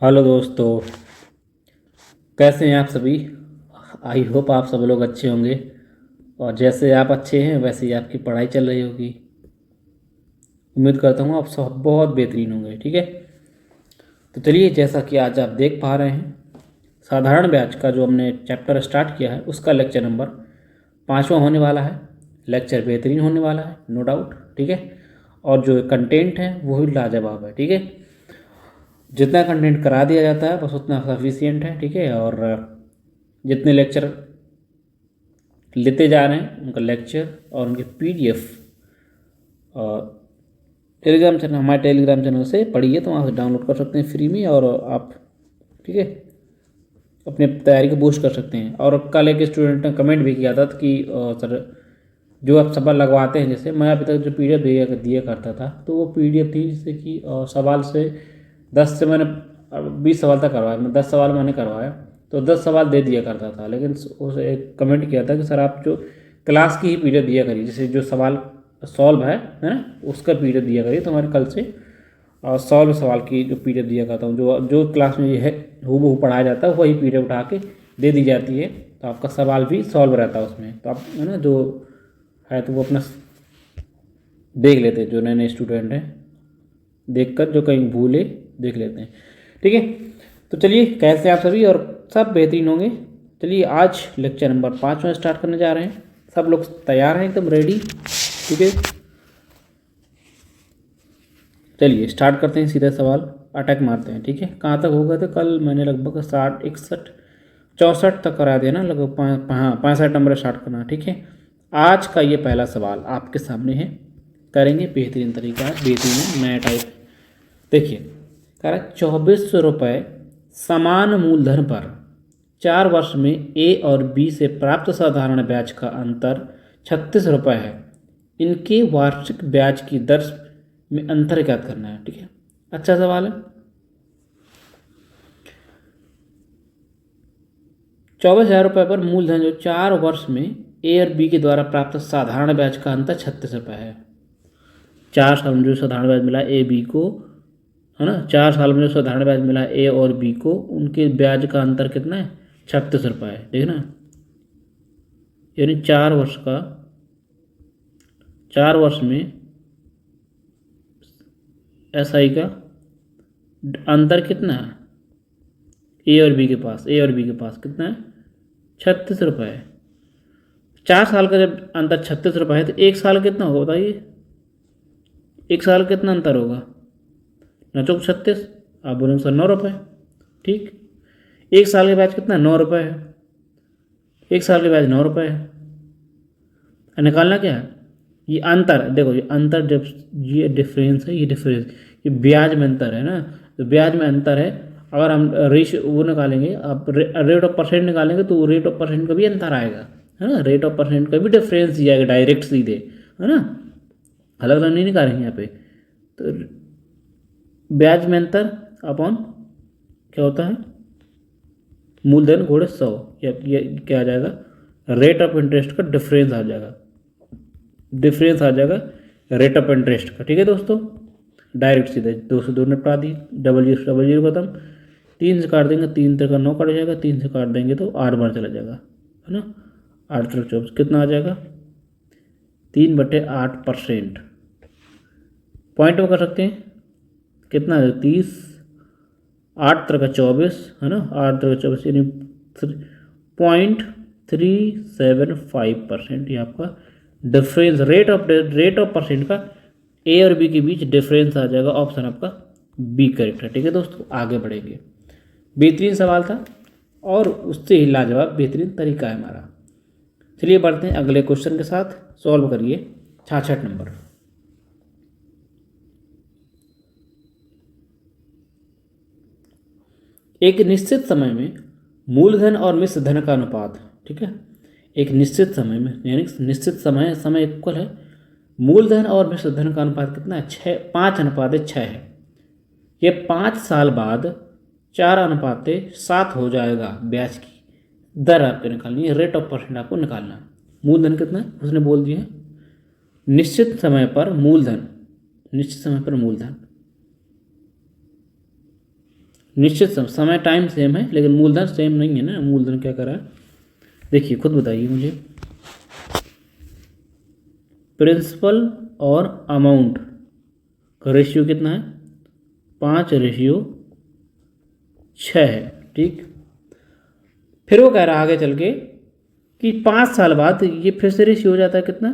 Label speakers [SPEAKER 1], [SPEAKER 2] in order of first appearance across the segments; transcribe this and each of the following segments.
[SPEAKER 1] Hello दोस्तों, कैसे हैं आप सभी। आई होप आप सब लोग अच्छे होंगे। और जैसे आप अच्छे हैं वैसे ही आपकी पढ़ाई चल रही होगी। उम्मीद करता हूँ आप सब बहुत बेहतरीन होंगे। ठीक है, तो चलिए, जैसा कि आज आप देख पा रहे हैं, साधारण ब्याज का जो हमने चैप्टर स्टार्ट किया है उसका लेक्चर नंबर 5वां होने वाला है। लेक्चर बेहतरीन होने वाला है, नो डाउट। ठीक है, और जो कंटेंट है वो भी लाजवाब है। ठीक है, जितना कंटेंट करा दिया जाता है बस उतना सफिशियंट है। ठीक है, और जितने लेक्चर लेते जा रहे हैं उनका लेक्चर और उनके पीडीएफ टेलीग्राम चैनल, हमारे टेलीग्राम चैनल से पढ़िए तो वहाँ से डाउनलोड कर सकते हैं फ्री में। और आप, ठीक है, अपनी तैयारी को बूस्ट कर सकते हैं। और कल एक स्टूडेंट ने कमेंट भी किया था कि सर, जो आप सवाल लगवाते हैं, जैसे मैं अभी तक जो पीडीएफ दिया करता था तो वो पीडीएफ थी जैसे कि सवाल से 10 से मैंने 20 सवाल तक करवाया, मैं 10 सवाल मैंने करवाया तो 10 सवाल दे दिया करता था। लेकिन उसे एक कमेंट किया था कि सर आप जो क्लास की ही पीडीएफ दिया करिए, जैसे जो सवाल सॉल्व है ना, उसका पीडीएफ दिया करिए। तो हमारे कल से सॉल्व सवाल की जो पीडीएफ दिया करता हूँ, जो जो क्लास में ये है हूबहू पढ़ाया जाता है वही पीडीएफ उठा के दे दी जाती है। तो आपका सवाल भी सॉल्व रहता है उसमें। तो आप है ना, जो है तो वो अपना देख लेते हैं, जो नए नए स्टूडेंट हैं देखकर जो कहीं भूले देख लेते हैं। ठीक है, तो चलिए, कैसे आप सभी और सब बेहतरीन होंगे। चलिए, आज लेक्चर नंबर 5 में स्टार्ट करने जा रहे हैं। सब लोग तैयार हैं, एकदम रेडी। ठीक है, चलिए स्टार्ट करते हैं, सीधा सवाल अटैक मारते हैं। ठीक है, कहाँ तक हो गए थे कल? मैंने लगभग 60, 61, 64 तक करा दिया ना, लगभग 65 नंबर स्टार्ट करना। ठीक है, आज का ये पहला सवाल आपके सामने है, करेंगे बेहतरीन तरीका है, बेहतरीन है, नया टाइप। देखिए, कह रहा है 2400 रुपये समान मूलधन पर 4 वर्ष में ए और बी से प्राप्त साधारण ब्याज का अंतर 36 रुपये है। इनके वार्षिक ब्याज की दर में अंतर ज्ञात करना है। ठीक है, अच्छा सवाल है। 24,000 रुपये पर मूलधन जो 4 वर्ष में ए और बी के द्वारा प्राप्त साधारण ब्याज का अंतर 36 रुपये है। 4 साल में जो साधारण ब्याज मिला ए बी को, है ना, 4 साल में जो साधारण ब्याज मिला ए और बी को, उनके ब्याज का अंतर कितना है? 36 रुपये है। ठीक है ना, यानी 4 वर्ष में एसआई का अंतर कितना है? ए और बी के पास कितना है? 36 रुपये है। 4 साल का जब अंतर 36 रुपये है तो 1 साल कितना होगा बताइए? 1 साल कितना अंतर होगा? न चौक 36, आप बोलेंगे सर 9 रुपये। ठीक, 1 साल के ब्याज कितना? 9 रुपये है। 1 साल के ब्याज 9 रुपये है। निकालना क्या है? ये अंतर, देखो ये अंतर, जब ये डिफरेंस है, ये ब्याज में अंतर है ना, तो ब्याज में अंतर है। अगर हम रेश वो निकालेंगे, आप रेट ऑफ परसेंट निकालेंगे तो रेट ऑफ परसेंट का भी अंतर आएगा, है ना, रेट ऑफ परसेंट का भी डिफरेंस ही आएगा डायरेक्ट सीधे, है ना, अलग अलग नहीं निकालेंगे यहाँ पे। तो ब्याज में अंतर अपॉन क्या होता है? मूलधन घोड़े 100, या क्या आ जाएगा? रेट ऑफ इंटरेस्ट का डिफरेंस आ जाएगा, रेट ऑफ इंटरेस्ट का। ठीक है दोस्तों, डायरेक्ट सीधे 2 से 2 निपटा दी, डबल जीरो खत्म। 3 से काट देंगे, 3 3 का 9 कट जाएगा, 3 से काट देंगे तो 8 बार चला जाएगा, है ना। 8 3 24 कितना आ जाएगा? 3/8%। पॉइंट में कर सकते हैं, कितना है? 30, 8 3 का 24, है ना, 8 3 का 24 यानी 0.375%। ये आपका डिफरेंस, रेट ऑफ परसेंट का ए और बी के बीच डिफरेंस आ जाएगा। ऑप्शन आपका बी करेक्ट है। ठीक है दोस्तों, आगे बढ़ेंगे। बेहतरीन सवाल था और उससे ही लाजवाब बेहतरीन तरीका है हमारा। चलिए बढ़ते हैं अगले क्वेश्चन के साथ, सॉल्व करिए 66 नंबर। एक निश्चित समय में मूलधन और मिश्र धन का अनुपात। ठीक है, एक निश्चित समय में, यानी निश्चित समय इक्वल है, मूलधन और मिश्र धन का अनुपात कितना है? 5:6 है। ये 5 साल बाद 4:7 हो जाएगा। ब्याज की दर आपको निकालनी है, रेट ऑफ परसेंट आपको निकालना है। मूलधन कितना है उसने बोल दिया है, निश्चित समय पर मूलधन, निश्चित समय टाइम सेम है, लेकिन मूलधन सेम नहीं है ना। मूलधन क्या करा है, देखिए खुद बताइए मुझे। प्रिंसिपल और अमाउंट का रेशियो कितना है, 5:6 है। ठीक, फिर वो कह रहा है आगे चल के कि 5 साल बाद ये फिर से रेशियो हो जाता है कितना,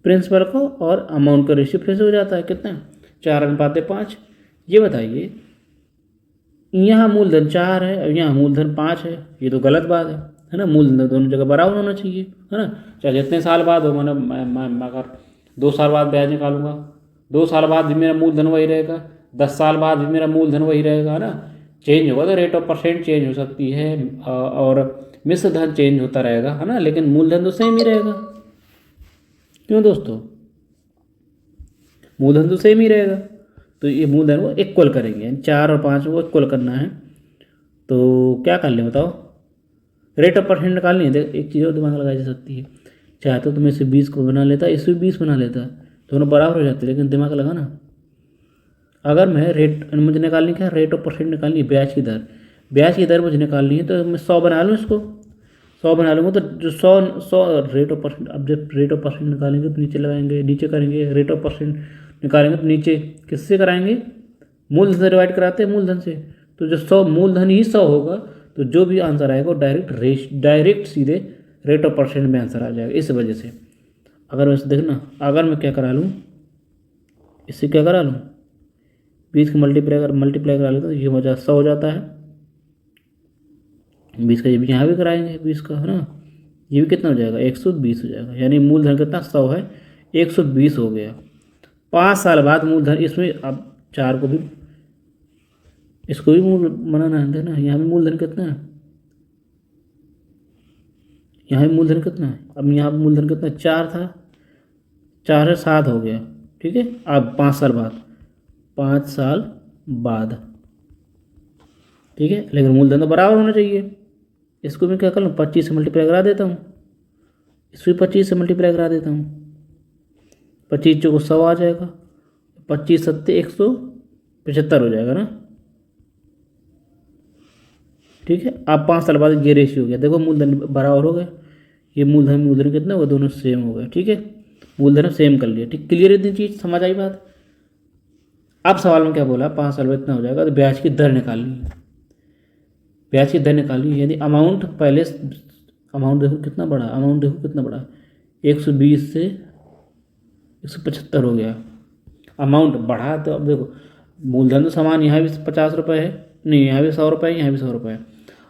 [SPEAKER 1] प्रिंसिपल को और अमाउंट का रेशियो फिर से हो जाता है कितना, 4:5। ये बताइए, यहाँ मूलधन 4 है और यहाँ मूलधन 5 है, ये तो गलत बात है ना। मूलधन दोनों जगह बराबर होना चाहिए, है ना। चाहे जितने साल बाद हो, मैं अगर 2 साल बाद ब्याज निकालूंगा, 2 साल बाद भी मेरा मूलधन वही रहेगा, 10 साल बाद भी मेरा मूलधन वही रहेगा, है ना। चेंज होगा तो रेट ऑफ परसेंट चेंज हो सकती है और मिश्र धन चेंज होता रहेगा, है ना, लेकिन मूलधन तो सेम ही रहेगा। क्यों दोस्तों, मूलधन तो सेम ही रहेगा। तो ये मूलधन को इक्वल करेंगे, यानी 4 और 5 को इक्वल करना है। तो क्या कर लें बताओ, रेट ऑफ परसेंट निकालनी है। एक चीज़ और दिमाग लगाई जा सकती है, चाहे तो तुम इसे 20 को बना लेता, इसे 20 बना लेता, दोनों बराबर हो जाते, लेकिन दिमाग लगा ना। अगर मैं रेट, मुझे निकालनी क्या है, रेट ऑफ परसेंट निकालनी है, ब्याज की दर। ब्याज की दर मुझे निकालनी है, तो मैं 100 बना लूँ इसको, 100 बना लूँगा तो जो 100 रेट ऑफ परसेंट, अब जब रेट ऑफ परसेंट निकालेंगे तो नीचे लगाएंगे, नीचे करेंगे, रेट ऑफ परसेंट निकालेंगे तो नीचे किससे कराएंगे, मूलधन से डिवाइड कराते हैं, मूलधन से। तो जो 100 मूलधन ही 100 होगा, तो जो भी आंसर आएगा वो डायरेक्ट सीधे रेट ऑफ परसेंट में आंसर आ जाएगा। इस वजह से अगर वैसे देखना, अगर मैं क्या करा लूँ, इससे क्या करा लूँ, 20 को मल्टीप्लाई करा लेता तो ये वजह 100 हो जाता है। 20 का ये भी यहाँ भी कराएंगे, 20 का, है ना, ये भी कितना हो जाएगा, 120 हो जाएगा। यानी मूलधन कितना, 100 है, 120 हो गया। 5 साल बाद मूलधन, इसमें अब 4 को भी, इसको भी मूल बनाना है ना। यहाँ भी मूलधन कितना है, यहाँ भी मूलधन कितना है, अब यहाँ भी मूलधन कितना, 4 था, 4 से 7 हो गया। ठीक है, अब 5 साल बाद, 5 साल बाद, ठीक है, लेकिन मूलधन तो बराबर होना चाहिए। इसको मैं क्या कर लूँ, 25 से मल्टीप्लाई करा देता हूँ, इसको भी 25 से मल्टीप्लाई करा देता हूँ, 25 को 100 आ जाएगा, 25 सत्ते 175 हो जाएगा ना। ठीक है, अब 5 साल बाद ये रेशियो हो गया, देखो मूलधन बराबर हो गए, ये मूलधन कितना होगा, दोनों सेम हो गए। ठीक है, मूलधन सेम कर लिया। ठीक, क्लियर इतनी चीज़ समझ आई बात। अब सवाल में क्या बोला, 5 साल में इतना हो जाएगा, तो ब्याज की दर निकालनी है, ब्याज की दर निकालनी है। यदि अमाउंट पहले, अमाउंट देखो कितना बड़ा, अमाउंट देखो कितना बड़ा, 120 से 175 हो गया, अमाउंट बढ़ा। तो अब देखो मूलधन तो समान, यहाँ भी 50 रुपये है, नहीं यहाँ भी 100 रुपये है, यहाँ भी 100 रुपये है।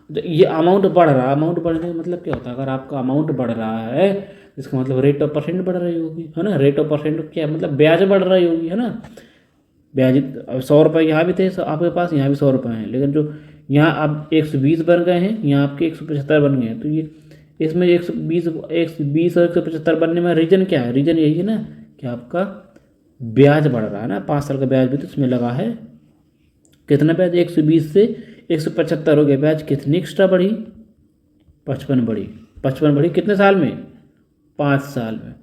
[SPEAKER 1] तो ये अमाउंट बढ़ रहा है, अमाउंट बढ़ने का मतलब क्या होता है, अगर आपका अमाउंट बढ़ रहा है इसका मतलब रेट ऑफ परसेंट बढ़ रही होगी, है ना। रेट ऑफ परसेंट क्या है, मतलब ब्याज बढ़ रही होगी, है ना। ब्याज 100 रुपये यहाँ भी थे आपके पास, यहाँ भी 100 रुपये हैं, लेकिन जो यहाँ अब 120 बन गए हैं, यहाँ आपके 175 बन गए हैं। तो ये इसमें 120 और 175 बनने में रीज़न क्या है, रीज़न यही है ना कि आपका ब्याज बढ़ रहा है ना। 5 साल का ब्याज भी तो इसमें लगा है। कितना ब्याज, 120 से 175 हो गया, ब्याज कितनी एक्स्ट्रा बढ़ी, 55 बढ़ी। 55 बढ़ी कितने साल में, 5 साल में।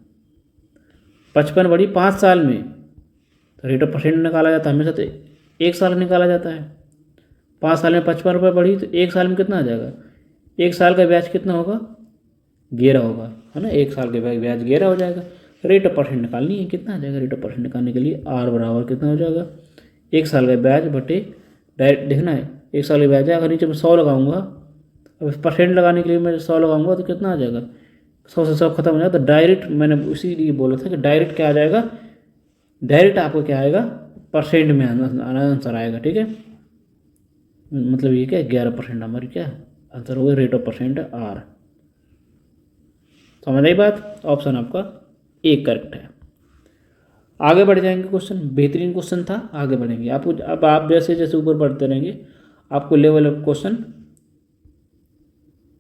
[SPEAKER 1] 55 बढ़ी 5 साल में, तो रेट ऑफ परसेंट निकाला जाता है हमेशा, तो 1 साल निकाला जाता है। 5 साल में 55 रुपये बढ़ी, तो 1 साल में कितना आ जाएगा, 1 साल का ब्याज कितना होगा, 11 होगा, है ना। 1 साल के ब्याज 11 हो जाएगा। रेट ऑफ परसेंट निकालनी है, कितना आ जाएगा, रेट ऑफ परसेंट निकालने के लिए आर बराबर कितना हो जाएगा, 1 साल का ब्याज बटे, डायरेक्ट देखना है 1 साल का ब्याज है, अगर नीचे मैं 100 लगाऊंगा, अब परसेंट लगाने के लिए मैं 100 लगाऊंगा तो कितना आ जाएगा, 100 से 100 खत्म हो जाएगा। तो डायरेक्ट मैंने इसीलिए बोला था कि डायरेक्ट क्या आ जाएगा, डायरेक्ट आपको क्या आएगा, परसेंट में आंसर आएगा। ठीक है, मतलब ये क्या, 11% हमारी क्या आंसर होगा, रेट ऑफ परसेंट आर। समझ आई बात, ऑप्शन आपका एक करेक्ट है। आगे बढ़ जाएंगे, क्वेश्चन बेहतरीन क्वेश्चन था, आगे बढ़ेंगे। आपको अब आप जैसे जैसे ऊपर बढ़ते रहेंगे आपको लेवल ऑफ क्वेश्चन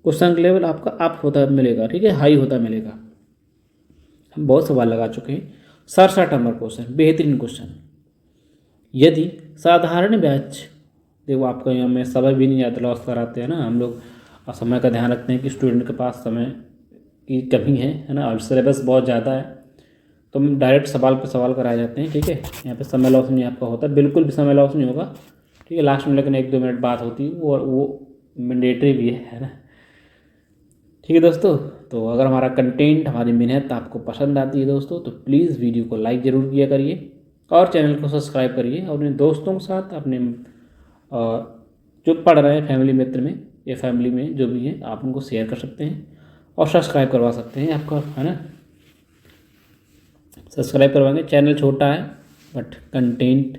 [SPEAKER 1] का लेवल आपका अप होता मिलेगा। ठीक है, हाई होता मिलेगा। हम बहुत सवाल लगा चुके हैं। 67 नंबर क्वेश्चन, बेहतरीन क्वेश्चन। यदि साधारण ब्याज, देखो आपका यहाँ में समय भी नहीं ज़्यादा लॉस कराते हैं ना हम लोग, और समय का ध्यान रखते हैं कि स्टूडेंट के पास समय की कमी है ना, और सिलेबस बहुत ज़्यादा है, तो हम डायरेक्ट सवाल पे सवाल कराए जाते हैं। ठीक है, यहाँ पे समय लॉस नहीं आपका होता, बिल्कुल भी समय लॉस नहीं होगा। ठीक है। लास्ट में लेकिन 1-2 मिनट बात होती है, वो मैंडेटरी भी है ना। ठीक है दोस्तों, तो अगर हमारा कंटेंट, हमारी मेहनत आपको पसंद आती है दोस्तों, तो प्लीज़ वीडियो को लाइक ज़रूर किया करिए और चैनल को सब्सक्राइब करिए, और अपने दोस्तों के साथ, अपने जो पढ़ रहे हैं फैमिली मित्र में या फैमिली में जो भी हैं, आप उनको शेयर कर सकते हैं और सब्सक्राइब करवा सकते हैं आपका, है ना। सब्सक्राइब करवाएंगे, चैनल छोटा है बट कंटेंट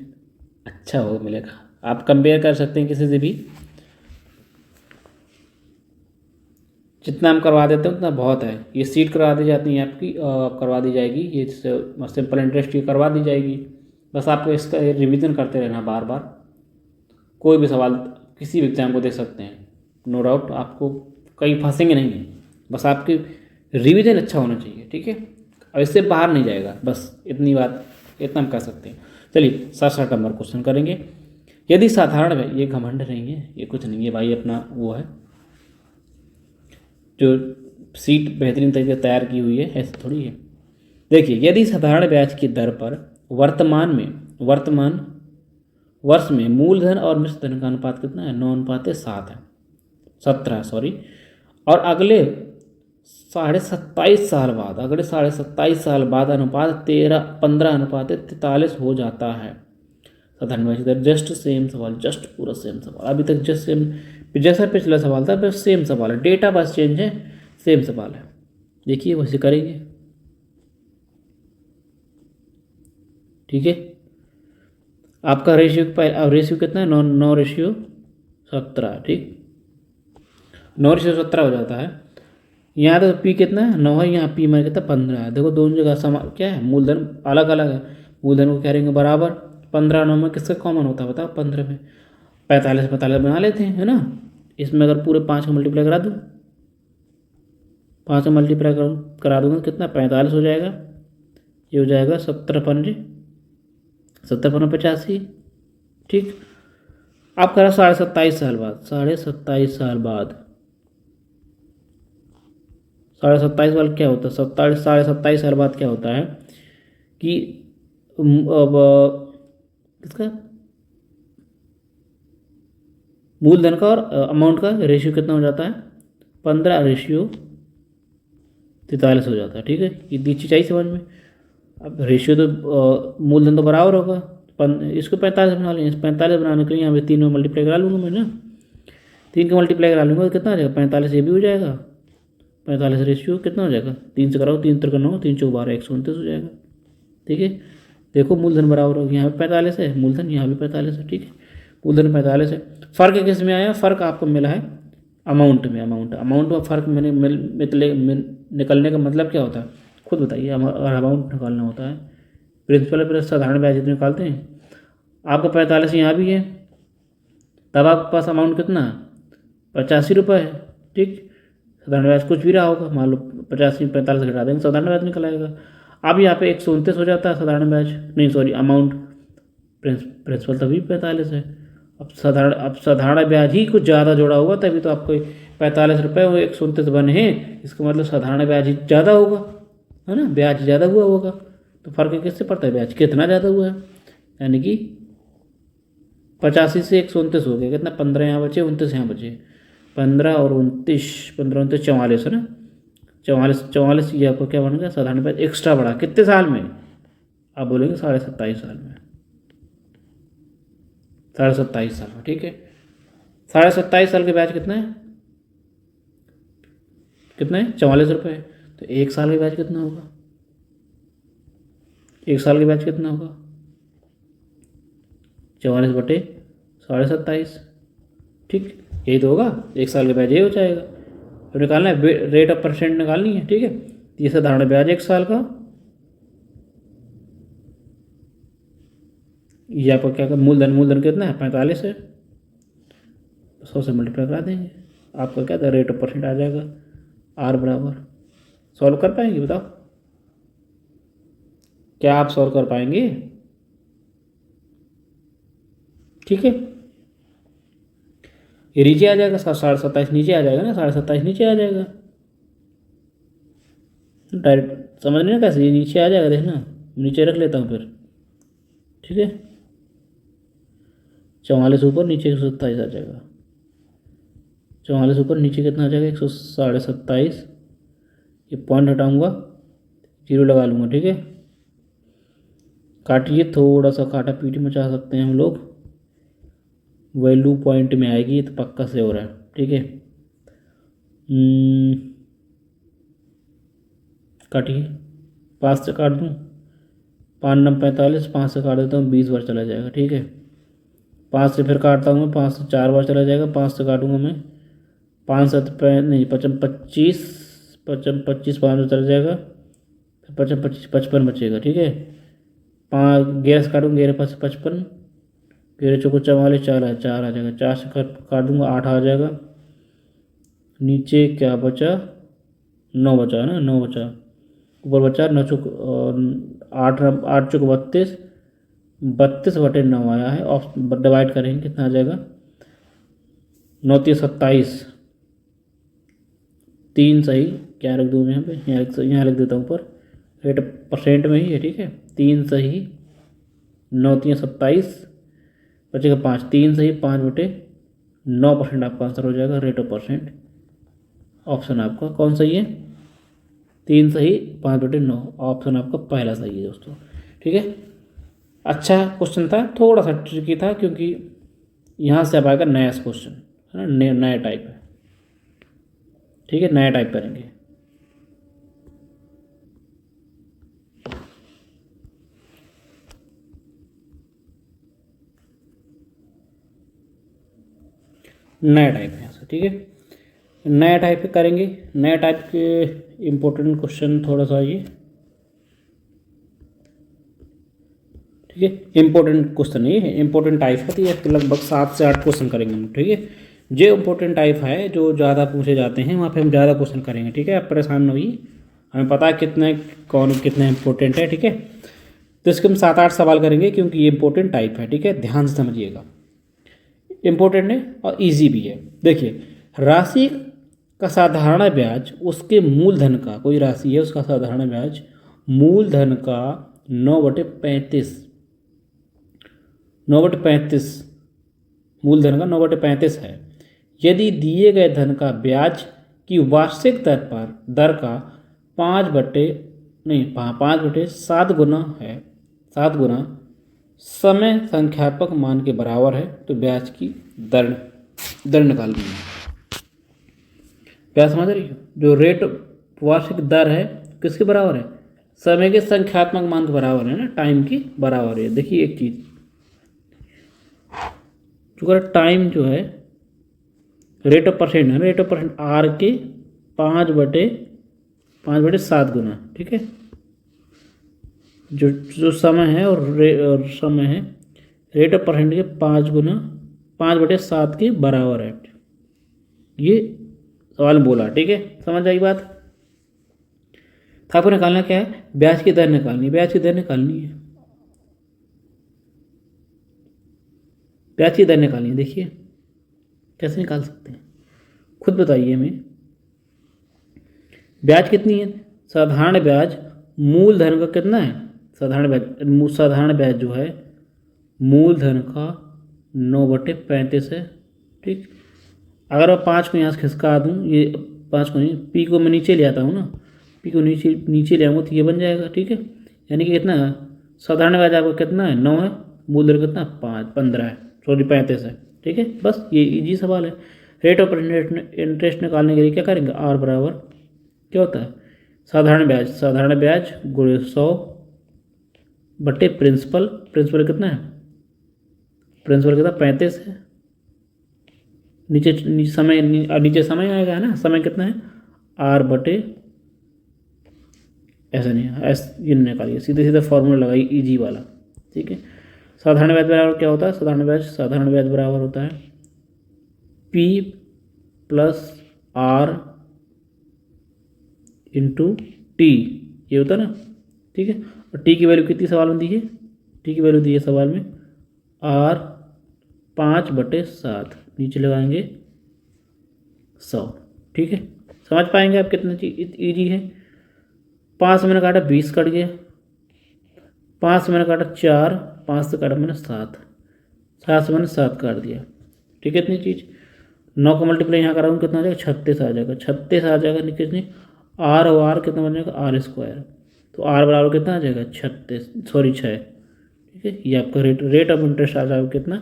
[SPEAKER 1] अच्छा हो मिलेगा। आप कंपेयर कर सकते हैं किसी से भी, जितना हम करवा देते हैं उतना बहुत है। ये सीट करवा दी जाती है आपकी, करवा दी जाएगी, ये सिंपल इंटरेस्ट की करवा दी जाएगी। बस आपको इसका रिवीजन करते रहना बार बार। कोई भी सवाल किसी भी एग्जाम को दे सकते हैं, नो डाउट, आपको कहीं फंसेंगे नहीं। बस आपकी रिवीजन अच्छा होना चाहिए, ठीक है, और इससे बाहर नहीं जाएगा, बस इतनी बात, इतना हम कर सकते हैं। चलिए 7 नंबर क्वेश्चन करेंगे। यदि साधारण में, ये घमंड नहीं है, ये कुछ नहीं है भाई, अपना वो है जो सीट बेहतरीन तरीके से तैयार की हुई है, ऐसे थोड़ी है। देखिए, यदि साधारण ब्याज की दर पर वर्तमान वर्ष में मूलधन और मिश्र धन का अनुपात कितना है, 9:7 है, 17 सॉरी, और अगले 27.5 साल बाद, अनुपात 15:43 हो जाता है। साधारण ब्याज की दर, जस्ट सेम सवाल, जस्ट पूरा सेम सवाल, अभी तक जस्ट सेम, जैसा पिछला सवाल था बस सेम सवाल है, डेटा बस चेंज है, सेम सवाल है। देखिए वैसे करेंगे, ठीक है। आपका रेशियो कितना है, 9:17, ठीक, 9:17 हो जाता है। यहाँ तो पी कितना है, 9 है, यहाँ पी में कितना 15 है। देखो दोनों जगह समान क्या है, मूलधन अलग अलग है, मूलधन को कह रहे हैं बराबर। 15 9 में किसका कॉमन होता है बताओ, 15 में 45 बना लेते हैं, है ना। इसमें अगर पूरे 5 का मल्टीप्लाई करा दूँ, 5 का मल्टीप्लाई करा दूँगा कितना, 45 हो जाएगा। ये हो जाएगा 17 17 85, ठीक। आप करा 27.5 साल बाद, 27.5 साल बाद, 27.5 साल क्या होता है, 27.5 साल बाद क्या होता है कि अब किसका मूलधन का और अमाउंट का रेशियो कितना हो जाता है, 15:43 हो जाता है, ठीक है। ये चीज़ चाहिए समझ में। अब रेशियो तो मूलधन तो बराबर होगा, इसको 45 बना लेंगे, 45 बनाने के लिए यहाँ पे 3 में मल्टीप्लाई करा लूँगा मैं ना, 3 का मल्टीप्लाई करा लूँगा तो कितना आ जाएगा, 45 ये भी हो जाएगा। 45 रेशियो कितना हो जाएगा, 3 से कराओ, 3 3 9, 3 4 12, 129 हो जाएगा, ठीक है। देखो मूलधन बराबर होगा, यहाँ पे 45 है मूलधन, यहाँ भी 45 है, ठीक है। मूलधन 45 है। फ़र्क किस में आया, फ़र्क आपको मिला है अमाउंट में। अमाउंट में फ़र्क निकलने का मतलब क्या होता है, खुद बताइए। अगर अमाउंट निकालना होता है, प्रिंसिपल प्लस साधारण ब्याज जितने निकालते हैं, आपका 45 यहाँ भी है, तब आपके पास अमाउंट कितना है, 85 रुपये है, ठीक। साधारण ब्याज कुछ भी रहा होगा, मान लो 85 में 45 घटा देंगे, साधारण ब्याज निकल आएगा। अब यहाँ पे 129 हो जाता है साधारण ब्याज, नहीं सॉरी अमाउंट, प्रिंसिपल तभी 45 है। अब साधारण ब्याज ही कुछ ज़्यादा जोड़ा होगा, तभी तो आपको 45 रुपये और 129 बने हैं, इसका मतलब साधारण ब्याज ही ज़्यादा होगा, है ना, ब्याज ज़्यादा हुआ होगा। तो फ़र्क किससे पड़ता है, ब्याज कितना ज़्यादा हुआ है, यानी कि 85 से 129 हो गया, कितना 15 यहाँ बचे, 29 यहाँ बचे, 15 और 29, 15 29 44 है ना, 44 ये आपको क्या बन गया, साधारण ब्याज एक्स्ट्रा बढ़ा कितने साल में, आप बोलेंगे 27.5 साल में, 27.5 साल में, ठीक है। 27.5 साल के ब्याज कितना है, 44 रुपये। तो 1 साल के ब्याज कितना होगा, 1 साल के ब्याज कितना होगा, 44/27.5, ठीक, यही तो होगा। 1 साल के ब्याज ये हो जाएगा। तो निकालना है, रेट ऑफ परसेंट निकालनी है, ठीक है। ये साधारण ब्याज 1 साल का, ये आपको क्या, मूलधन कितना है, 45 है, 100 से मल्टीप्लाई करा देंगे, आपका क्या था, रेट ऑफ परसेंट आ जाएगा, आर बराबर। सॉल्व कर पाएंगे बताओ, क्या आप सॉल्व कर पाएंगे, ठीक है। ये नीचे आ जाएगा, 27.5 नीचे आ जाएगा ना, 27.5 नीचे आ जाएगा, डायरेक्ट समझ नहीं ना कैसे, ये नीचे आ जाएगा, देखना नीचे रख लेता हूँ फिर, ठीक है। 44 ऊपर नीचे 127 आ जाएगा। 44 ऊपर नीचे कितना आ जाएगा 127.5। ये पॉइंट हटाऊंगा, जीरो लगा लूँगा, ठीक है। काटिए, थोड़ा सा काटा पीटी मचा सकते हैं हम लोग, वैल्यू पॉइंट में आएगी तो पक्का से हो रहा है, ठीक है। काटिए, 5 से काट दूँ, 5 9 45, 5 से काट देता हूँ, 20 बार चला जाएगा, ठीक है। 5 से फिर काटता हूँ मैं, 5 से 4 बार चला जाएगा, 5 से काटूंगा मैं, 5 7 नहीं 25 25 5 में चला जाएगा, फिर 25 55 बचेगा, ठीक है। 5 11 से काटूंगा, 11 5 55, 11 चौको 44, 4 आ जाएगा, 4 से काट दूंगा, 8 आ जाएगा। नीचे क्या बचा, 9 बचा ना, 9 बचा, ऊपर बचा 9 चौक 8 8 चौक 32, 32/9 आया है। ऑफ डिवाइड करेंगे कितना आ जाएगा, 9 3 27, 3 सही, क्या रख दूँ मैं यहाँ पे, यहाँ लिख देता हूँ ऊपर, रेट परसेंट में ही है, ठीक है। 3 सही, 9 3 27, बचेगा 5, 3 सही 5/9% आपका आंसर हो जाएगा, रेट ऑफ परसेंट। ऑप्शन आपका कौन सही है, 3 सही 5/9, ऑप्शन आपका पहला सही है दोस्तों, ठीक है। अच्छा क्वेश्चन था, थोड़ा सा ट्रिकी था, क्योंकि यहाँ से अब आएगा नया क्वेश्चन, है ना, नया टाइप है, ठीक है, नया टाइप करेंगे। नया टाइप है यहाँ से, ठीक है, नया टाइप करेंगे। नया टाइप के इम्पोर्टेंट क्वेश्चन थोड़ा सा ये, ठीक है, इंपॉर्टेंट क्वेश्चन ये है, इंपॉर्टेंट टाइप है, तो ये लगभग 7 से 8 क्वेश्चन करेंगे हम, ठीक है। जो इंपॉर्टेंट टाइप है, जो ज़्यादा पूछे जाते हैं, वहाँ पे हम ज़्यादा क्वेश्चन करेंगे, ठीक है। आप परेशान न होइए, हमें पता है कितने कौन कितने इंपॉर्टेंट है, ठीक है। तो इसके हम 7 8 सवाल करेंगे, क्योंकि ये इंपॉर्टेंट टाइप है, ठीक है, ध्यान से समझिएगा। इंपॉर्टेंट है और ईजी भी है। देखिए, राशि का साधारण ब्याज उसके मूलधन का, कोई राशि है उसका साधारण ब्याज मूलधन का 9/35, 9/35, मूलधन का 9/35 है। यदि दिए गए धन का ब्याज की वार्षिक दर का 5/7 गुना है, 7 गुना समय संख्यात्मक मान के बराबर है, तो ब्याज की दर निकालनी है। क्या समझ रही हो, जो रेट वार्षिक दर है किसके बराबर है, समय के संख्यात्मक मान के बराबर है ना, टाइम की बराबर है। देखिए एक चीज, चूँकि टाइम जो है रेट ऑफ परसेंट है, रेट ऑफ परसेंट आर के 5/7 गुना, ठीक है। जो समय है और समय है रेट ऑफ परसेंट के 5 गुना 5/7 के बराबर है, ये सवाल बोला, ठीक है। समझ आई बात। तो आपको निकालना क्या है, ब्याज की दर निकालनी, ब्याज की दर निकालनी है, ब्याज की दर निकालनी है। देखिए कैसे निकाल सकते हैं, खुद बताइए हमें। ब्याज कितनी है, साधारण ब्याज मूलधन का कितना है, साधारण ब्याज जो है मूलधन का 9/35 है, ठीक। अगर मैं 5 को यहाँ से खिसका दूँ, ये 5 को नहीं, पी को मैं नीचे ले आता हूँ ना, पी को नीचे ले आऊँगा तो ये बन जाएगा, ठीक है। यानी कि कितना है, साधारण ब्याज आपका कितना है 9 है, मूलधन कितना 15 है, 35 है, ठीक है। बस ये इजी सवाल है। रेट ऑफ इंटरेस्ट निकालने के लिए क्या करेंगे, आर बराबर क्या होता है, साधारण ब्याज गुणे 100 प्रिंसिपल, प्रिंसिपल कितना है, प्रिंसिपल कितना 35 है, नीचे नीचे समय आएगा, है ना, समय कितना है R/, ऐसा नहीं है, ये निकालिए, सीधे सीधे फॉर्मूला लगाइए इजी वाला, ठीक है। साधारण ब्याज बराबर क्या होता है, साधारण ब्याज बराबर होता है P + R × T, ये होता है ना, ठीक है। और T की वैल्यू कितनी सवाल में दी है, T की वैल्यू दी है सवाल में R 5/7, नीचे लगाएंगे 100, ठीक है। समझ पाएंगे आप कितना ईजी है। 5 से मैंने काटा 20 कट गया, 5 से मैंने काटा 4, 5 से काटा मैंने 7, 7 से मैंने 7 काट दिया, ठीक है। इतनी चीज़ 9 का मल्टीप्लाई यहाँ कराऊँ कितना आ जाएगा, 36 आ जाएगा। 36 आ जाएगा कितनी, आर और आर कितना बन जाएगा, आर स्क्वायर। तो आर बराबर कितना आ जाएगा, 36 सॉरी 6, ठीक है। ये आपका रेट ऑफ इंटरेस्ट आ जाएगा कितना,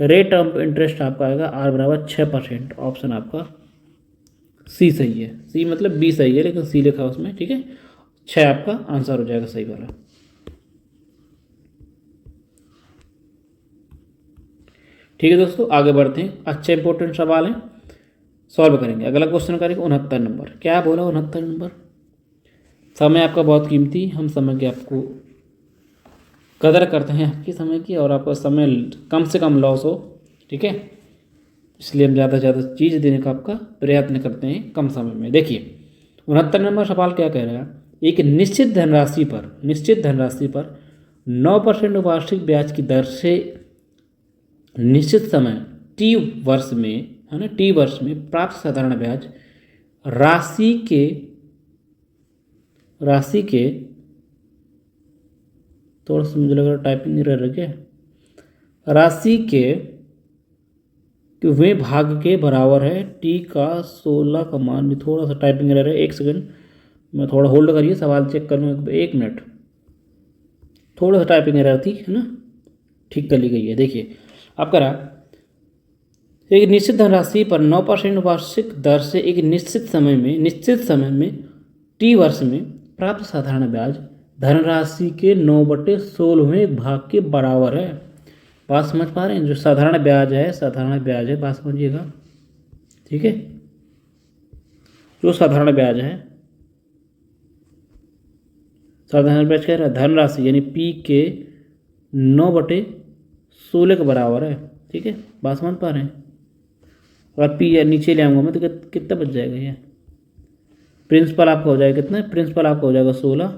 [SPEAKER 1] रेट ऑफ इंटरेस्ट आपका आएगा आर बराबर 6%। ऑप्शन आपका सी सही है। सी मतलब बी सही है, लेकिन सी लिखा उसमें, ठीक है। 6 आपका आंसर हो जाएगा सही वाला। ठीक है दोस्तों, आगे बढ़ते हैं। अच्छे इंपॉर्टेंट सवाल हैं, सॉल्व करेंगे। अगला क्वेश्चन करेंगे 69 नंबर। क्या बोला 69 नंबर, समय आपका बहुत कीमती, हम समय की आपको कदर करते हैं आपकी समय की, और आपका समय कम से कम लॉस हो, ठीक है। इसलिए हम ज़्यादा से ज़्यादा चीज़ देने का आपका प्रयत्न करते हैं कम समय में। देखिए 69 नंबर सवाल क्या कह रहा है, एक निश्चित धनराशि पर 9% वार्षिक ब्याज की दर से निश्चित समय टी वर्ष में, है ना, टी वर्ष में प्राप्त साधारण ब्याज राशि के थोड़ा सा मुझे लग रहा है टाइपिंग एरर है क्या, राशि के वे भाग के बराबर है। टी का 16 का मान, थोड़ा सा टाइपिंग एरर है, 1 सेकंड मैं थोड़ा होल्ड करिए, सवाल चेक करूँ 1 मिनट। थोड़ा सा टाइपिंग एरर थी, है ना, ठीक कर ली गई है। देखिए अब करा, एक निश्चित धनराशि पर 9% वार्षिक दर से एक निश्चित समय में टी वर्ष में प्राप्त साधारण ब्याज धनराशि के 9/16वें भाग के बराबर है। बात समझ पा रहे हैं, जो साधारण ब्याज है, बात समझिएगा, ठीक है। जो साधारण ब्याज कह रहा है धनराशि यानी पी के 9/16 के बराबर है, ठीक है। बात समझ पा रहे हैं। अगर पी या नीचे ले आऊँगा मैं तो कितना बच जाएगा, ये प्रिंसिपल आपका हो जाएगा कितना, प्रिंसिपल आपका हो जाएगा 16,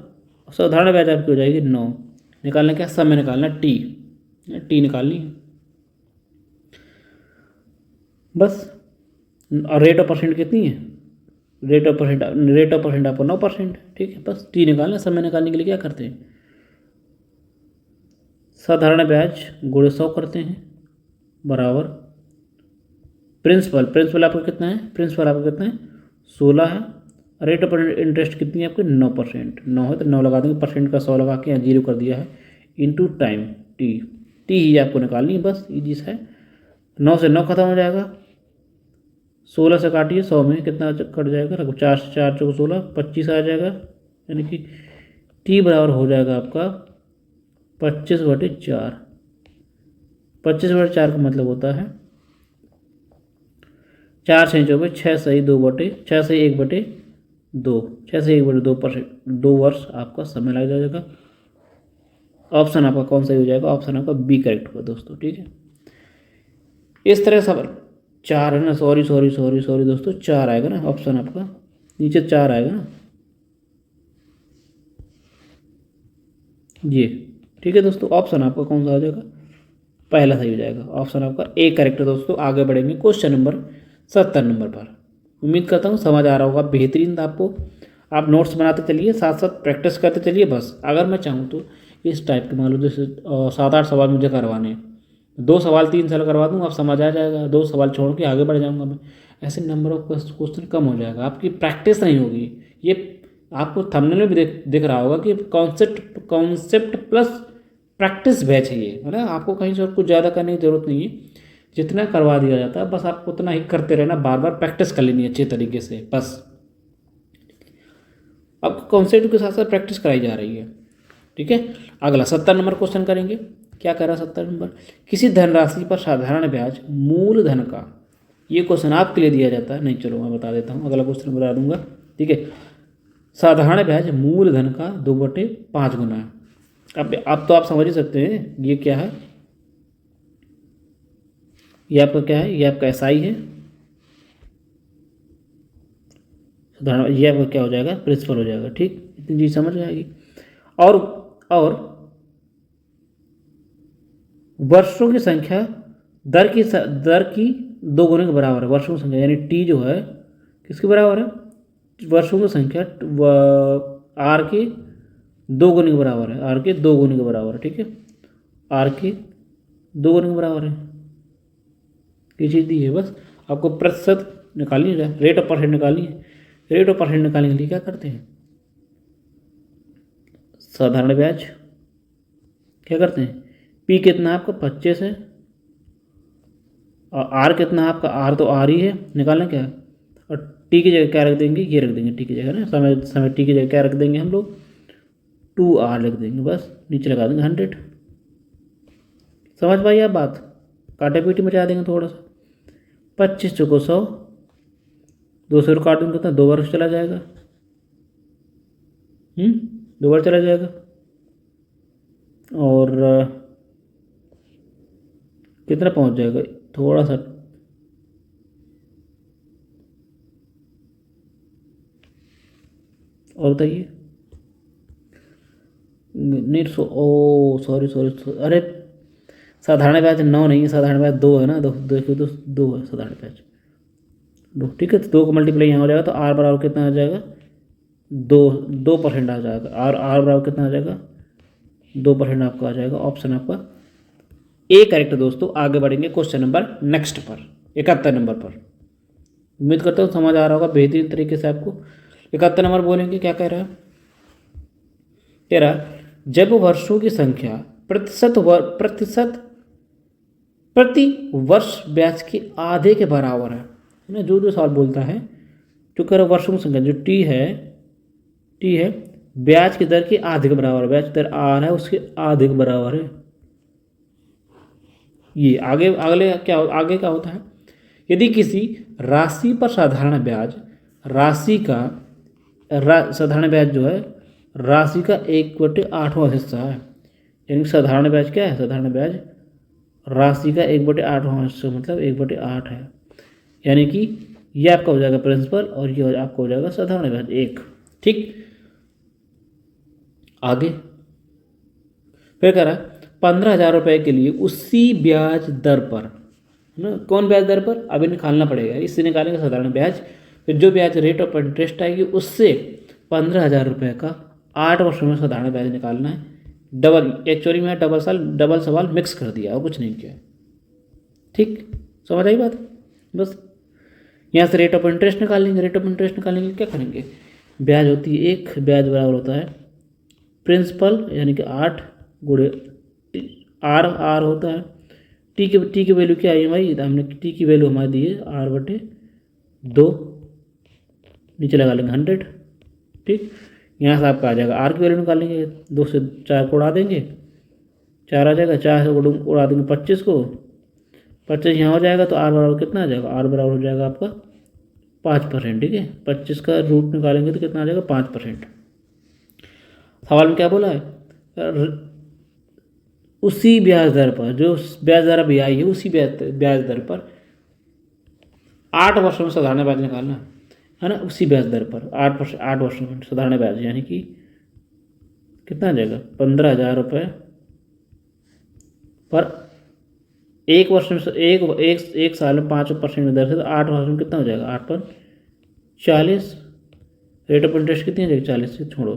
[SPEAKER 1] साधारण ब्याज आपकी हो जाएगी 9। निकालना क्या, समय निकालना, टी निकालनी है बस। और रेट ऑफ परसेंट कितनी है, रेट ऑफ परसेंट आपको 9%, ठीक है। बस टी निकालना, समय निकालने के लिए क्या करते हैं, साधारण ब्याज गुणे 100 करते हैं बराबर प्रिंसिपल आपका कितना है, 16 है। रेट ऑफ इंटरेस्ट कितनी है आपकी, 9%, 9 है तो 9 लगा देंगे, परसेंट का 100 लगा के यहाँ 0 कर दिया है, इंटू टाइम टी ही आपको निकालनी है, बस इजी है। 9 से 9 खत्म हो जाएगा, 16 से काटिए, 100 में कितना कट जाएगा, 4 से 4 चौक 16, 25 आ जाएगा, यानी कि टी बराबर हो जाएगा आपका 25/4। 25/4 का मतलब होता है 4 6 24, 6 सही 2 वर्ष आपका समय लग जाएगा। ऑप्शन आपका कौन सा हो जाएगा, ऑप्शन आपका बी करेक्ट होगा दोस्तों, ठीक है। इस तरह सवाल 4 है ना, सॉरी दोस्तों, 4 आएगा ना, ऑप्शन आपका नीचे 4 आएगा ना, ये ठीक है दोस्तों। ऑप्शन आपका कौन सा हो जाएगा, पहला सही हो जाएगा, ऑप्शन आपका ए करेक्ट है दोस्तों। आगे बढ़ेंगे क्वेश्चन नंबर 70 नंबर पर। उम्मीद करता हूँ समझ आ रहा होगा, बेहतरीन था आपको। आप नोट्स बनाते चलिए, साथ साथ प्रैक्टिस करते चलिए। बस अगर मैं चाहूँ तो इस टाइप के मान लो जैसे 7-8 सवाल मुझे करवाने हैं, 2 सवाल 3 साल करवा दूँ, आप समझ आ जाएगा, 2 सवाल छोड़ के आगे बढ़ जाऊँगा मैं। ऐसे नंबर ऑफ क्वेश्चन कम हो जाएगा, आपकी प्रैक्टिस नहीं होगी। ये आपको थंबनेल में भी दिख रहा होगा कि कॉन्सेप्ट प्लस प्रैक्टिस बैच है ये, है ना। आपको कहीं से और कुछ ज़्यादा करने की ज़रूरत नहीं है, जितना करवा दिया जाता है बस आपको उतना ही करते रहना, बार बार प्रैक्टिस कर लेनी है अच्छे तरीके से। बस आपको कॉन्सेप्ट के साथ साथ प्रैक्टिस कराई जा रही है, ठीक है। अगला 70 नंबर क्वेश्चन करेंगे। क्या कह रहा है 70 नंबर, किसी धनराशि पर साधारण ब्याज मूलधन का, ये क्वेश्चन आपके लिए दिया जाता है, नहीं चलो मैं बता देता हूँ, अगला क्वेश्चन बता दूंगा, ठीक है। साधारण ब्याज मूलधन का 2/5 गुना है। अब तो आप समझ ही सकते हैं ये क्या है, ये आपका क्या है, ये आपका एसआई है, साधारण ये आपका क्या हो जाएगा, प्रिंसिपल हो जाएगा, ठीक। इतनी चीज़ समझ आएगी। और वर्षों की संख्या दर की 2 गुने के बराबर है। वर्षों की संख्या यानी टी जो है किसके बराबर है, वर्षों की संख्या आर के 2 गुने के बराबर है, आर के 2 गुने के बराबर है, ठीक है। आर के 2 करने के बराबर है। ये चीज़ दी है, बस आपको प्रतिशत निकालनी है, रेट ऑफ परसेंट निकालनी है। रेट ऑफ परसेंट निकालने के लिए क्या करते हैं, साधारण ब्याज क्या करते हैं, पी कितना आपका 25 है और आर कितना आपका, आर तो आर ही है, निकालना क्या है, और टी की जगह क्या रख देंगे, ये रख देंगे टी की जगह ना, समय समय टी की जगह क्या रख देंगे हम लोग, 2R लिख देंगे, बस नीचे लगा देंगे 100। समझ पाइए आप बात, काटे पीटी मचा देंगे थोड़ा सा। 25 चौको 100, 200 काट देंगे कितना, 2 बार चला जाएगा, 2 बार चला जाएगा। और कितना पहुंच जाएगा, थोड़ा सा और बताइए, नहीं ओ सॉरी, अरे साधारण ब्याज 9 नहीं है, साधारण ब्याज 2 है ना, 2 है साधारण ब्याज 2, ठीक है। तो 2 का मल्टीप्लाई यहाँ हो जाएगा तो आर बराबर कितना आ जाएगा, 2% आ जाएगा, आर बराबर कितना आ जाएगा, 2% आपका आ जाएगा। ऑप्शन आपका ए करेक्ट है दोस्तों। आगे बढ़ेंगे क्वेश्चन नंबर नेक्स्ट पर, 71 नंबर पर। उम्मीद करता हूँ समझ आ रहा होगा बेहतरीन तरीके से आपको। 71 नंबर बोलेंगे, क्या कह रहा है, कह रहा जब वर्षों की संख्या प्रति वर्ष ब्याज के आधे के बराबर है ना, जो सवाल बोलता है, जो कह रहा वर्षों की संख्या जो टी है ब्याज की दर के आधे के बराबर है, ब्याज दर आर है उसके आधे के बराबर है। ये आगे क्या होता है, यदि किसी राशि पर साधारण ब्याज साधारण ब्याज जो है राशि का 1/8वां हिस्सा है, यानी साधारण ब्याज क्या है, साधारण ब्याज राशि का 1/8वां हिस्सा मतलब 1/8 है, यानी कि ये आपका हो जाएगा प्रिंसिपल और ये आपका हो जाएगा साधारण ब्याज 1, ठीक। आगे फिर कह रहा है 15,000 रुपये के लिए उसी ब्याज दर पर ना, कौन ब्याज दर पर, अभी निकालना पड़ेगा, इससे निकालेंगे साधारण ब्याज, फिर जो ब्याज रेट ऑफ इंटरेस्ट आएगी उससे 15,000 रुपये का 8 वर्षों में साधारण ब्याज निकालना है। डबल एक्चुअली में डबल सवाल मिक्स कर दिया और कुछ नहीं किया, ठीक। समझ आई बात, बस यहाँ से रेट ऑफ इंटरेस्ट निकालेंगे। रेट ऑफ इंटरेस्ट निकालने के लिए क्या करेंगे, ब्याज होती है 1, ब्याज बराबर होता है प्रिंसिपल यानी कि 8 गुणे आर होता है, टी की वैल्यू क्या आई भाई, हमने टी की वैल्यू हमारी दी है R/2, नीचे लगा लेंगे 100, ठीक। यहाँ से आपका आ जाएगा आर की वैल्यू निकालेंगे, 2 से 4 को उड़ा देंगे, 4 आ जाएगा, 4 से उड़ा देंगे 25 को, 25 यहाँ हो जाएगा तो आर बराबर कितना आ जाएगा, आर बराबर हो जाएगा आपका 5%, ठीक है। 25 का रूट निकालेंगे तो कितना आ जाएगा 5%। सवाल में क्या बोला है, उसी ब्याज दर पर, जो ब्याज दर अभी आई है उसी ब्याज दर पर 8 वर्षों में साधारण ब्याज निकालना है ना, उसी ब्याज दर पर 8 वर्षों में साधारण ब्याज, यानी कि कितना आ जाएगा 15,000 रुपये पर 1 वर्ष में एक साल में 5% दर से, तो 8 वर्ष में कितना हो जाएगा, 8 पर 40, रेट ऑफ इंटरेस्ट कितनी आ जाएगी 40 से, छोड़ो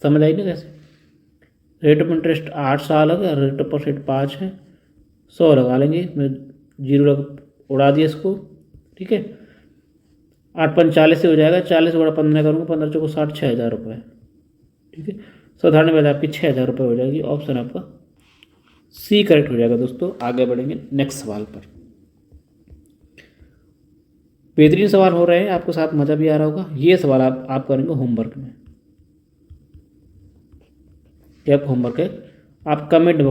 [SPEAKER 1] समझ आई ना कैसे, रेट ऑफ इंटरेस्ट 8 साल है, रेट ऑफ परसेंट 5 है, 100 लगा लेंगे, मैं 0 उड़ा दिया इसको, ठीक है। 8 × 40 से हो जाएगा, 40 × 15 करूँगा, 15 चौको 60, 6,000 रुपये, ठीक है। साधारण ब्याज आपकी 6,000 रुपये हो जाएगी। ऑप्शन आपका सी करेक्ट हो जाएगा दोस्तों। आगे बढ़ेंगे नेक्स्ट सवाल पर। बेहतरीन सवाल हो रहे हैं, आपको साथ मज़ा भी आ रहा होगा। ये सवाल आप करेंगे होमवर्क में, क्या आपका होमवर्क है, आप कमेंट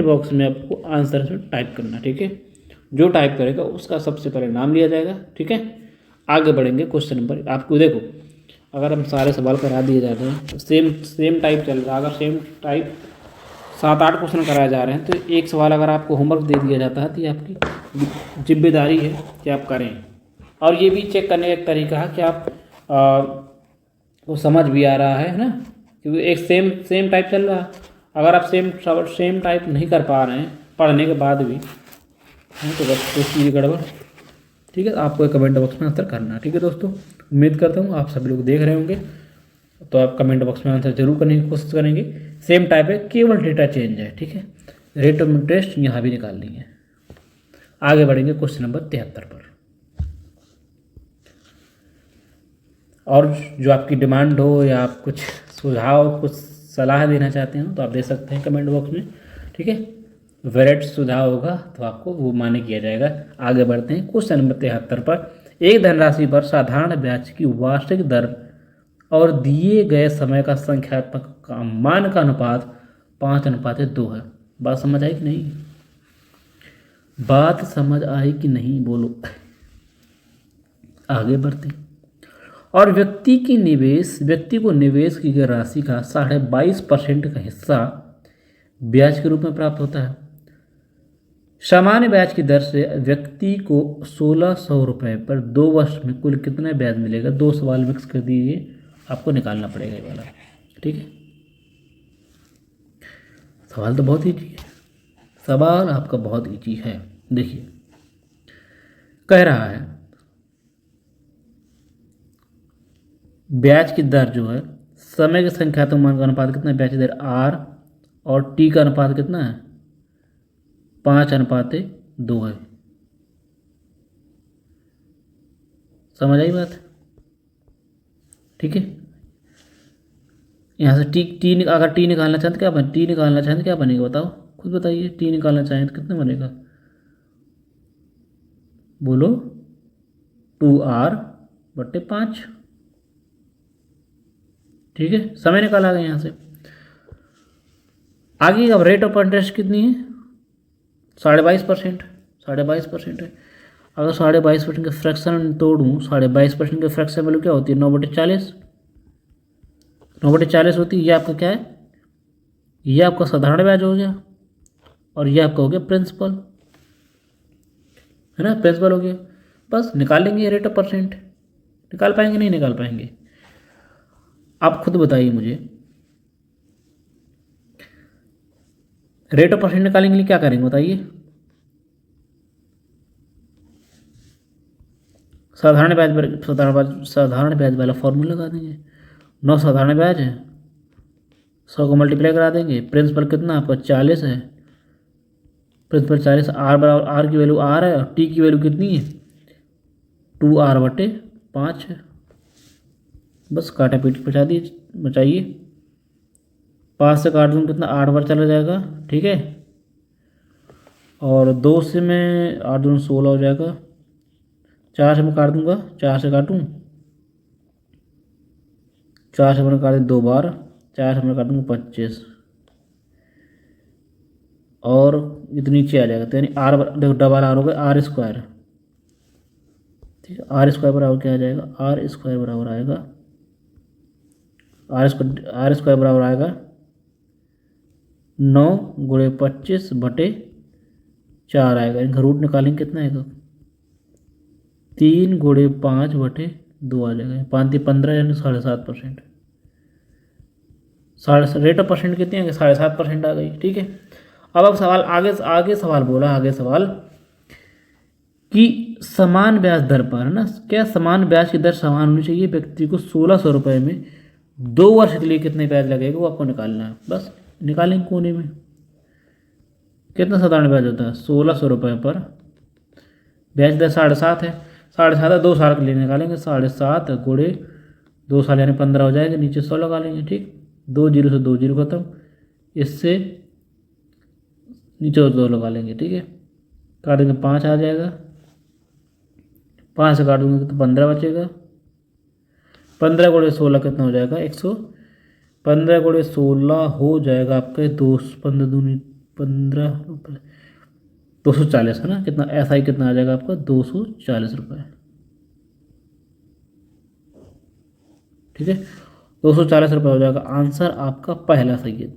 [SPEAKER 1] बॉक्स में आपको आंसर में टाइप करना, ठीक है। जो टाइप करेगा उसका सबसे पहले नाम लिया जाएगा, ठीक है। आगे बढ़ेंगे क्वेश्चन नंबर, आपको देखो अगर हम सारे सवाल करा दिए जाते हैं, सेम टाइप चल रहा है, अगर सेम टाइप 7-8 क्वेश्चन कराए जा रहे हैं, तो एक सवाल अगर आपको होमवर्क दे दिया जाता है तो ये आपकी जिम्मेदारी है कि आप करें। और ये भी चेक करने का एक तरीका है कि आप को समझ भी आ रहा है ना, क्योंकि एक सेम टाइप चल रहा है। अगर आप सेम टाइप नहीं कर पा रहे हैं पढ़ने के बाद भी, तो बस कुछ चीज़ गड़बड़, ठीक है। आपको कमेंट बॉक्स में आंसर करना, ठीक है दोस्तों। उम्मीद करता हूँ आप सभी लोग देख रहे होंगे, तो आप कमेंट बॉक्स में आंसर जरूर करने की कोशिश करेंगे। सेम टाइप है, केवल डेटा चेंज है। ठीक है, रेट ऑफ इंटरेस्ट यहाँ भी निकालनी है। आगे बढ़ेंगे क्वेश्चन नंबर 73 पर। और जो आपकी डिमांड हो या आप कुछ सुझाव, कुछ सलाह देना चाहते हो तो आप दे सकते हैं कमेंट बॉक्स में। ठीक है, वैलिड सुझाव होगा तो आपको वो मान्य किया जाएगा। आगे बढ़ते हैं क्वेश्चन नंबर 73 पर। एक धनराशि पर साधारण ब्याज की वार्षिक दर और दिए गए समय का संख्यात्मक मान का अनुपात 5:2 है। बात समझ आई कि नहीं? बात समझ आई कि नहीं बोलो। आगे बढ़ते हैं। और व्यक्ति को निवेश की गई राशि का 22.5% का हिस्सा ब्याज के रूप में प्राप्त होता है। सामान्य ब्याज की दर से व्यक्ति को 1600 रुपये पर 2 वर्ष में कुल कितना ब्याज मिलेगा? 2 सवाल मिक्स कर दीजिए, आपको निकालना पड़ेगा ये वाला। ठीक है, सवाल तो बहुत ईजी है, सवाल आपका बहुत ईजी है। देखिए, कह रहा है ब्याज की दर जो है, समय के संख्यात्मक मान का अनुपात कितना है? ब्याज की दर R और T का अनुपात कितना है? 5:2 है। समझ आई बात? ठीक है, यहाँ से टी अगर टी निकालना चाहें तो क्या बने? टी निकालना चाहें तो क्या बनेगा बताओ, खुद बताइए। टी निकालना चाहें तो कितना बनेगा? बोलो। 2R/5। ठीक है, समय निकाला गया यहाँ से। आगे अब रेट ऑफ इंटरेस्ट कितनी है? 22.5%। 22.5% है। अगर 22.5% के फ्रैक्शन तोड़ूँ, 22.5% के फ्रैक्शन वैल्यू क्या होती है? 9/40। 9/40 होती है। ये आपका क्या है? ये आपका साधारण ब्याज हो गया और ये आपका हो गया प्रिंसिपल, है ना? प्रिंसिपल हो गया। बस निकाल लेंगे रेट ऑफ परसेंट। निकाल पाएंगे? नहीं निकाल पाएंगे। आप खुद बताइए मुझे, रेट ऑफ परसेंट निकालने के लिए क्या करेंगे बताइए? साधारण ब्याज वाला फॉर्मूला लगा देंगे। 9 साधारण ब्याज है, 100 को मल्टीप्लाई करा देंगे। प्रिंसिपल कितना आपका? 40 है। प्रिंसिपल 40, आर की वैल्यू R है और टी की वैल्यू कितनी है? 2R/5 है। बस काटा पीट बचाइए। 5 से काट दूँ कितना? 8 बार चला जाएगा। ठीक है, और 2 से मैं 8 दूँ 16 हो जाएगा। 4 से मैं काट दूंगा, 4 से काटूँ, 4 से मैंने काटे 2 बार, 4 से मैं काटूँगा 25 और इतनी नीचे आ जाएगा। तो यानी R देखो, डबल R हो गया R²। ठीक है, R² बराबर क्या आ जाएगा? R² बराबर आएगा R² बराबर आएगा 9 × 25/4 आएगा। इनका रूट निकालेंगे कितना आएगा? 3 × 5/2 आ जाएगा। 5 × 15 यानी 7.5%। रेट ऑफ परसेंट कितनी है? 7.5% आ गई। ठीक है, अब सवाल आगे सवाल बोला, आगे सवाल कि समान ब्याज दर पर, है ना, क्या समान ब्याज की दर समान होनी चाहिए? व्यक्ति को 1600 रुपये में 2 वर्ष के लिए कितने ब्याज लगेगा वो आपको निकालना है। बस निकालेंगे कोने में। कितना साधारण ब्याज होता है? 1600 रुपये पर ब्याज दर 7.5 है। 7.5 है, 2 साल के लिए निकालेंगे। 7.5 × 2 साल यानी 15 हो जाएगा। नीचे 100 लगा लेंगे। ठीक, 2 0 से 2 0 खत्म, इससे नीचे 2 लगा लेंगे। ठीक है, काटेंगे 5 आ जाएगा। 5 से काट दूंगे तो 15 बचेगा। 15 × 16 कितना हो जाएगा? 100। 15 × 16 हो जाएगा आपके 15 दूनी 15 240, है ना? कितना ऐसा ही कितना आ जाएगा आपका? 240 रुपये। ठीक है, 240 रुपये हो जाएगा। आंसर आपका पहला सही है।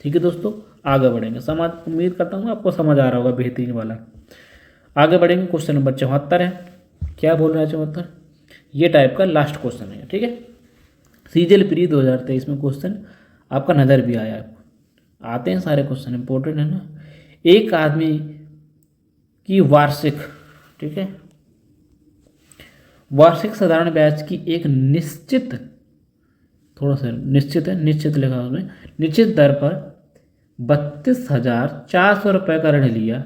[SPEAKER 1] ठीक है दोस्तों, आगे बढ़ेंगे। उम्मीद करता हूँ आपको समझ आ रहा होगा बेहतरीन वाला। आगे बढ़ेंगे। क्वेश्चन नंबर 74 है। क्या बोल रहा है 74? ये टाइप का लास्ट क्वेश्चन है। ठीक है, CGL प्री 2023 में क्वेश्चन आपका नज़र भी आया है। आते हैं सारे क्वेश्चन, इंपॉर्टेंट है ना। एक आदमी की वार्षिक, ठीक है, वार्षिक साधारण ब्याज की एक निश्चित थोड़ा सा निश्चित है, निश्चित लिखा उसमें, निश्चित दर पर 32,400 रुपये का ऋण लिया।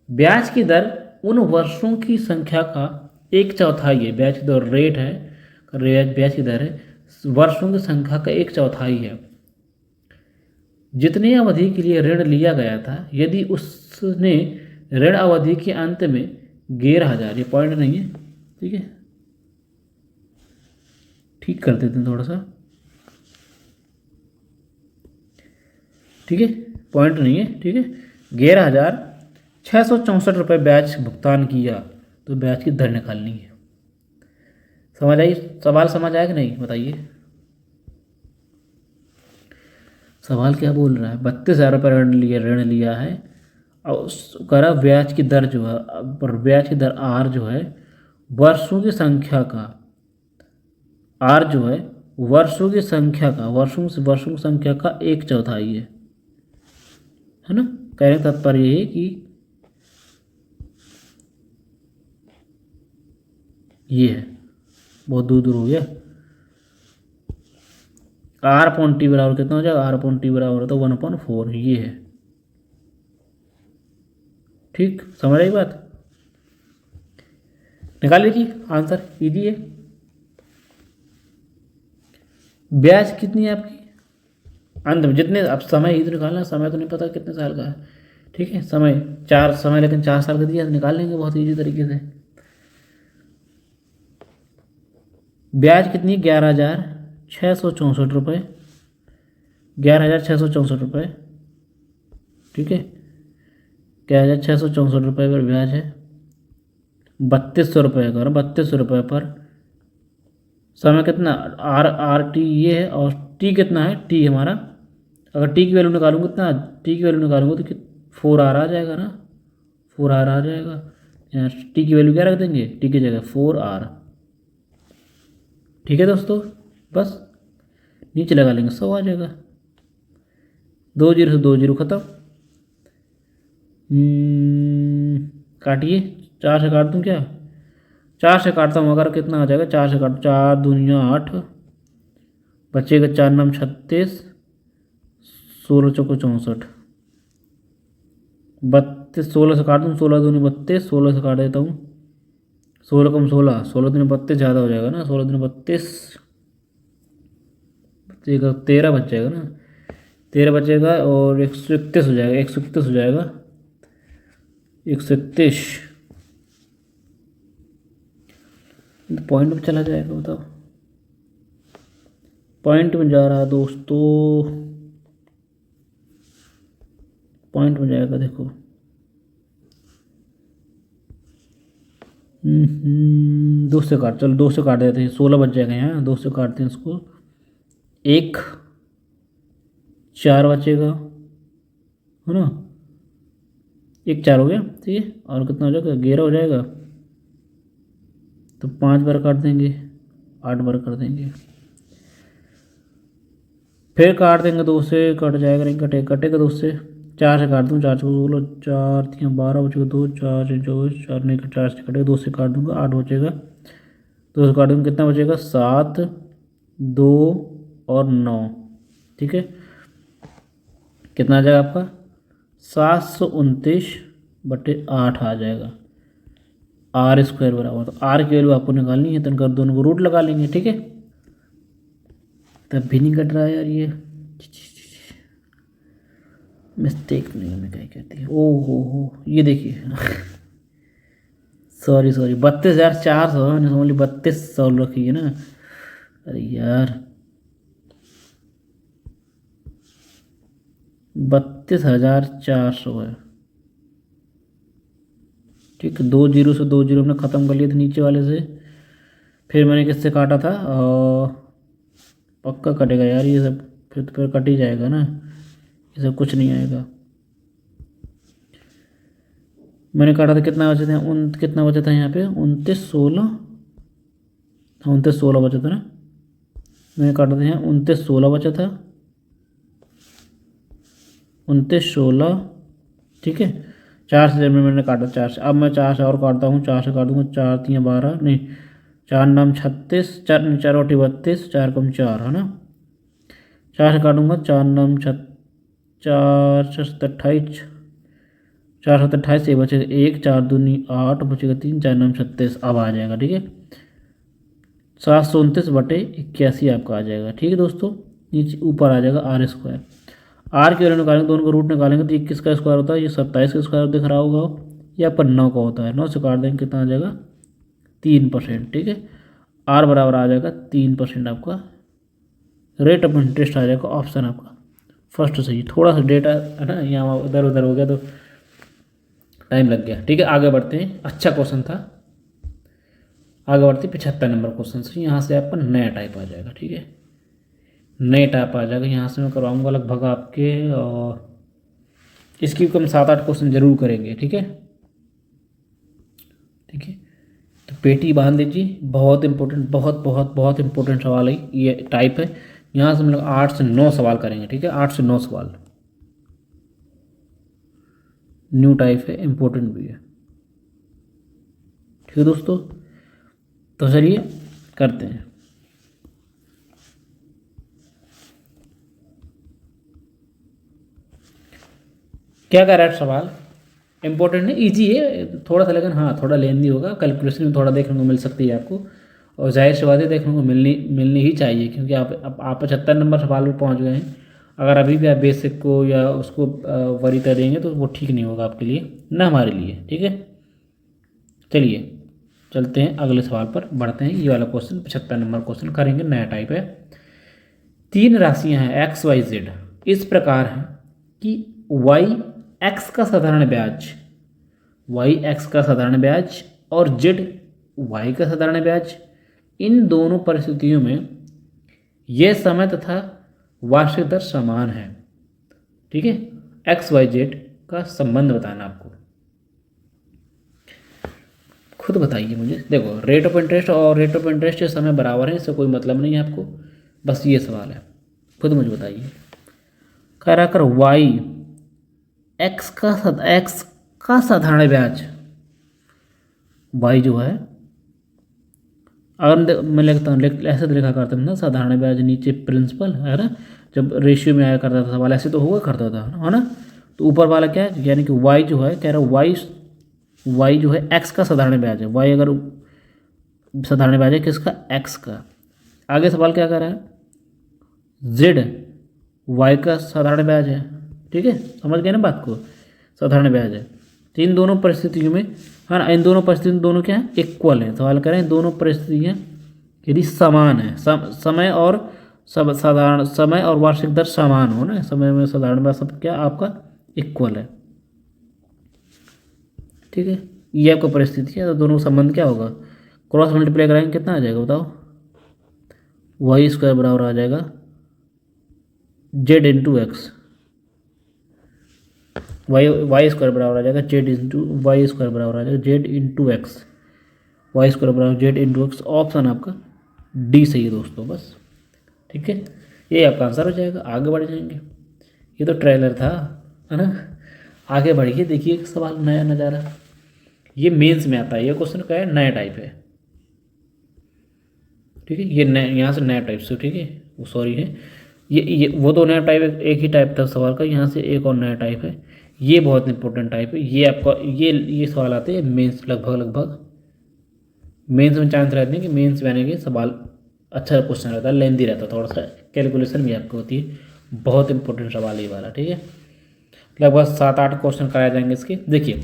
[SPEAKER 1] ब्याज की दर उन वर्षों की संख्या का 1/4 है। ब्याज की दर रेट है, ब्याज की दर है वर्षों की संख्या का 1/4 है जितनी अवधि के लिए ऋण लिया गया था। यदि उसने ऋण अवधि के अंत में 11,000, ये पॉइंट नहीं है, ठीक है, ठीक कर देते हैं थोड़ा सा, ठीक है, पॉइंट नहीं है, ठीक है, 11,664 रुपये ब्याज भुगतान किया तो ब्याज की दर निकालनी है। समझ आई? सवाल समझ आया कि नहीं बताइए? सवाल क्या बोल रहा है? 32,000 रुपये ऋण लिया है और करा ब्याज की दर जो है, ब्याज की दर आर जो है वर्षों की संख्या का, आर जो है वर्षों की संख्या का, वर्षों की संख्या का 1/4 है ना। कहने का तात्पर्य ये है कि ये है, बहुत दूर दूर हो गया। आर अपॉन टी बराबर कितना हो जाएगा? आर अपॉन टी बराबर तो 1/4, ये है, ठीक, समझ आई बात? निकाल लीजिए आंसर, इजी है। ब्याज कितनी है आपकी अंत में, जितने अब समय ही तो निकालना, समय तो नहीं पता कितने साल का है, ठीक है, समय 4 समय लेकिन 4 साल का दिया तो निकाल लेंगे बहुत ईजी तरीके से। ब्याज कितनी? 11,664 रुपये, 11,664 रुपये, ठीक है, 11,664 रुपये पर ब्याज है। 3,200 रुपये का, 3,200 रुपये पर समय कितना? आर टी ये है और टी कितना है? टी हमारा, अगर टी की वैल्यू निकालूंगा कितना, टी की वैल्यू निकालूंगा तो 4R आ जाएगा ना, 4R आ जाएगा। यहाँ टी की वैल्यू क्या रख देंगे? टी की जगह 4R, ठीक है दोस्तों, बस नीचे लगा लेंगे 100 आ जाएगा। 2 0 से 2 0 खत्म। काटिए, 4 से काट दूँ क्या? 4 से काटता हूँ अगर कितना आ जाएगा? 4 से काट, 4 दूनी 8, बचेगा 4 9 36, 16 चौको 64, 32, 16 से काट दूँ, 16 दूनी 32, 16 से काट देता हूँ, 16 कम 16, 16 दूनी 32 ज़्यादा हो जाएगा ना, 16 दूनी 32, 13 बच जाएगा ना, 13 बचेगा और 131 हो जाएगा, 131 हो जाएगा, 131 पॉइंट में चला जाएगा, बताओ, पॉइंट में जा रहा दोस्तों, पॉइंट में जाएगा, देखो 2 से काट, चलो 2 से काट देते हैं, 16 बच जाएगा यहाँ, 2 से काटते हैं इसको, 1 4 बचेगा, है ना, 1 4 हो गया, ठीक है, और कितना हो जाएगा? 11 हो जाएगा, तो 5 बार काट देंगे, 8 बार कर देंगे, फिर काट देंगे, 2 से कट जाएगा, नहीं कटेगा 2 से, 4 से काट दूँ, 4 से 16, 4 3 12 बचेगा, 2 4 से 24, 4 नहीं 4 से कटेगा, 2 से काट दूँगा, 8 बचेगा, 2 से काट दूँगा, कितना बचेगा? 7 2 और 9, ठीक है, कितना आ जाएगा आपका? 729/8 आ जाएगा, R स्क्वायर बराबर, तो R की वैल्यू आपको निकालनी है, तो इनका दोनों को रूट लगा लेंगे, ठीक है, तब भी नहीं कट रहा है यार, ये मिस्टेक नहीं हमें क्या कहती है, ओ हो ये देखिए सॉरी 32,400, मैंने समझ ली 3200 रखी है ना, अरे यार 32,400 है, ठीक है, 2 0 से 2 0 हमने ख़त्म कर लिया था नीचे वाले से, फिर मैंने किससे काटा था? पक्का कटेगा यार ये सब, फिर कट ही जाएगा ना, ये सब कुछ नहीं आएगा। मैंने काटा था, कितना बचा था? कितना बचा था यहाँ पे? 29 16, 29 16 बचा था ना, मैंने काटा था यहाँ 29 16 बचा था, 29 16, ठीक है, 4 से जब मैंने काटा 4 से, अब मैं 4 से और काटता हूँ, 4 से काट दूँगा, 4 3 12, नहीं 4 9 36, 4 4 32, 4 कम 4, है ना, 4 से काटूंगा, 4 4 7 28, ये बचेगा 1, 4 दूनी 8, बचेगा 3, 4 9 36, अब आ जाएगा। ठीक है, 729/81 आपका आ जाएगा। ठीक है दोस्तों, नीचे ऊपर आ जाएगा आर स्क्वायर। आर की वैल्यू निकालेंगे, दोनों का रूट निकालेंगे तो ये किसका स्क्वायर होता है, ये 27 का स्क्वायर दिख रहा होगा, ये पर 9 का होता है। 9 से काट देंगे, कितना आ जाएगा 3%। ठीक है, आर बराबर आ जाएगा 3% आपका। रेट ऑफ इंटरेस्ट आ जाएगा ऑप्शन आपका फर्स्ट सही। थोड़ा सा डेटा है ना यहाँ उधर उधर हो गया तो टाइम लग गया। ठीक है, आगे बढ़ते हैं, अच्छा क्वेश्चन था। आगे बढ़ते 75 नंबर क्वेश्चन से। यहाँ से आपका नया टाइप आ जाएगा। ठीक है, नए टाइप आ जाएगा। यहाँ से मैं करवाऊँगा लगभग आपके, और इसकी कम 7-8 क्वेश्चन जरूर करेंगे। ठीक है, ठीक है, तो पेटी बांध लीजिए। बहुत इंपॉर्टेंट, बहुत बहुत बहुत इंपॉर्टेंट सवाल है ये टाइप है। यहाँ से हम लोग 8 से 9 सवाल करेंगे। ठीक है, 8 से 9 सवाल, न्यू टाइप है, इंपॉर्टेंट भी है। ठीक है दोस्तों, तो चलिए करते हैं। क्या कह रहा है सवाल, इंपॉर्टेंट है, इजी है थोड़ा सा, लेकिन हाँ थोड़ा लेंदी होगा। कैलकुलेशन में थोड़ा देखने को मिल सकती है आपको, और जाहिर सी बात है देखने को मिलनी ही चाहिए, क्योंकि आप 75 नंबर सवाल पर पहुँच गए हैं। अगर अभी भी आप बेसिक को या उसको वरी कर देंगे तो वो ठीक नहीं होगा आपके लिए, ना हमारे लिए। ठीक है, चलिए चलते हैं अगले सवाल पर बढ़ते हैं। ये वाला क्वेश्चन 75 नंबर क्वेश्चन करेंगे, नया टाइप है। 3 राशियां हैं एक्स वाई जेड, इस प्रकार हैं कि वाई एक्स का साधारण ब्याज, वाई एक्स का साधारण ब्याज और जेड वाई का साधारण ब्याज, इन दोनों परिस्थितियों में यह समय तथा वार्षिक दर समान है। ठीक है, एक्स वाई जेड का संबंध बताना आपको। खुद बताइए मुझे। देखो, रेट ऑफ इंटरेस्ट और रेट ऑफ इंटरेस्ट के समय बराबर है, इससे कोई मतलब नहीं है आपको, बस ये सवाल है। खुद मुझे बताइए। कह रहा कर वाई एक्स का साधारण ब्याज, वाई जो है, अगर मैं लिखता हूँ ऐसे तो लिखा करता था ना, साधारण ब्याज नीचे प्रिंसिपल है ना, जब रेशियो में आया करता था सवाल ऐसे तो हुआ करता था, है ना। तो ऊपर वाला क्या है, यानी कि वाई जो है, कह रहा वाई जो है एक्स का साधारण ब्याज है। वाई अगर साधारण ब्याज है किसका, एक्स का। आगे सवाल क्या कर रहा है, जेड वाई का साधारण ब्याज है। ठीक है, समझ गए ना बात को, साधारण ब्याज है। तो इन दोनों परिस्थितियों में, है ना, इन दोनों परिस्थितियों में दोनों क्या है, इक्वल है। सवाल करें दोनों परिस्थितियाँ यदि समान है, समय और सब साधारण समय और वार्षिक दर समान हो ना, समय में साधारण ब्याज सब क्या आपका इक्वल है। ठीक है, ये आपका परिस्थिति है, तो दोनों का संबंध क्या होगा, क्रॉस मल्टीप्लाई कराएंगे कितना आ जाएगा बताओ, वाई स्क्वायर बराबर आ जाएगा Z into X, Y square बराबर आ जाएगा जेड इंटू वाई स्क्वायर बराबर आ जाएगा Z into X, Y square बराबर जेड इंटू एक्स। ऑप्शन आपका डी सही है दोस्तों, बस। ठीक है, ये आपका आंसर हो जाएगा। आगे बढ़ जाएंगे, ये तो ट्रेलर था, है ना। आगे बढ़िए, देखिए एक सवाल नया नज़ारा, ये मेंस में आता है। ये क्वेश्चन का है, नया टाइप है। ठीक है, ये नया, यहाँ से नया टाइप से, ठीक है, वो सॉरी है, ये वो तो नया टाइप, एक ही टाइप था सवाल का, यहाँ से एक और नया टाइप है। ये बहुत इंपॉर्टेंट टाइप है, ये आपका ये सवाल आते हैं मेंस, लगभग मेंस में चांस रहते हैं कि मेंस में आने के सवाल अच्छा क्वेश्चन रहता है, लेंदी रहता है, थोड़ा सा कैलकुलेशन भी आपको होती है। बहुत इंपॉर्टेंट सवाल ये वाला। ठीक है, लगभग 7-8 क्वेश्चन कराए जाएंगे इसके। देखिए,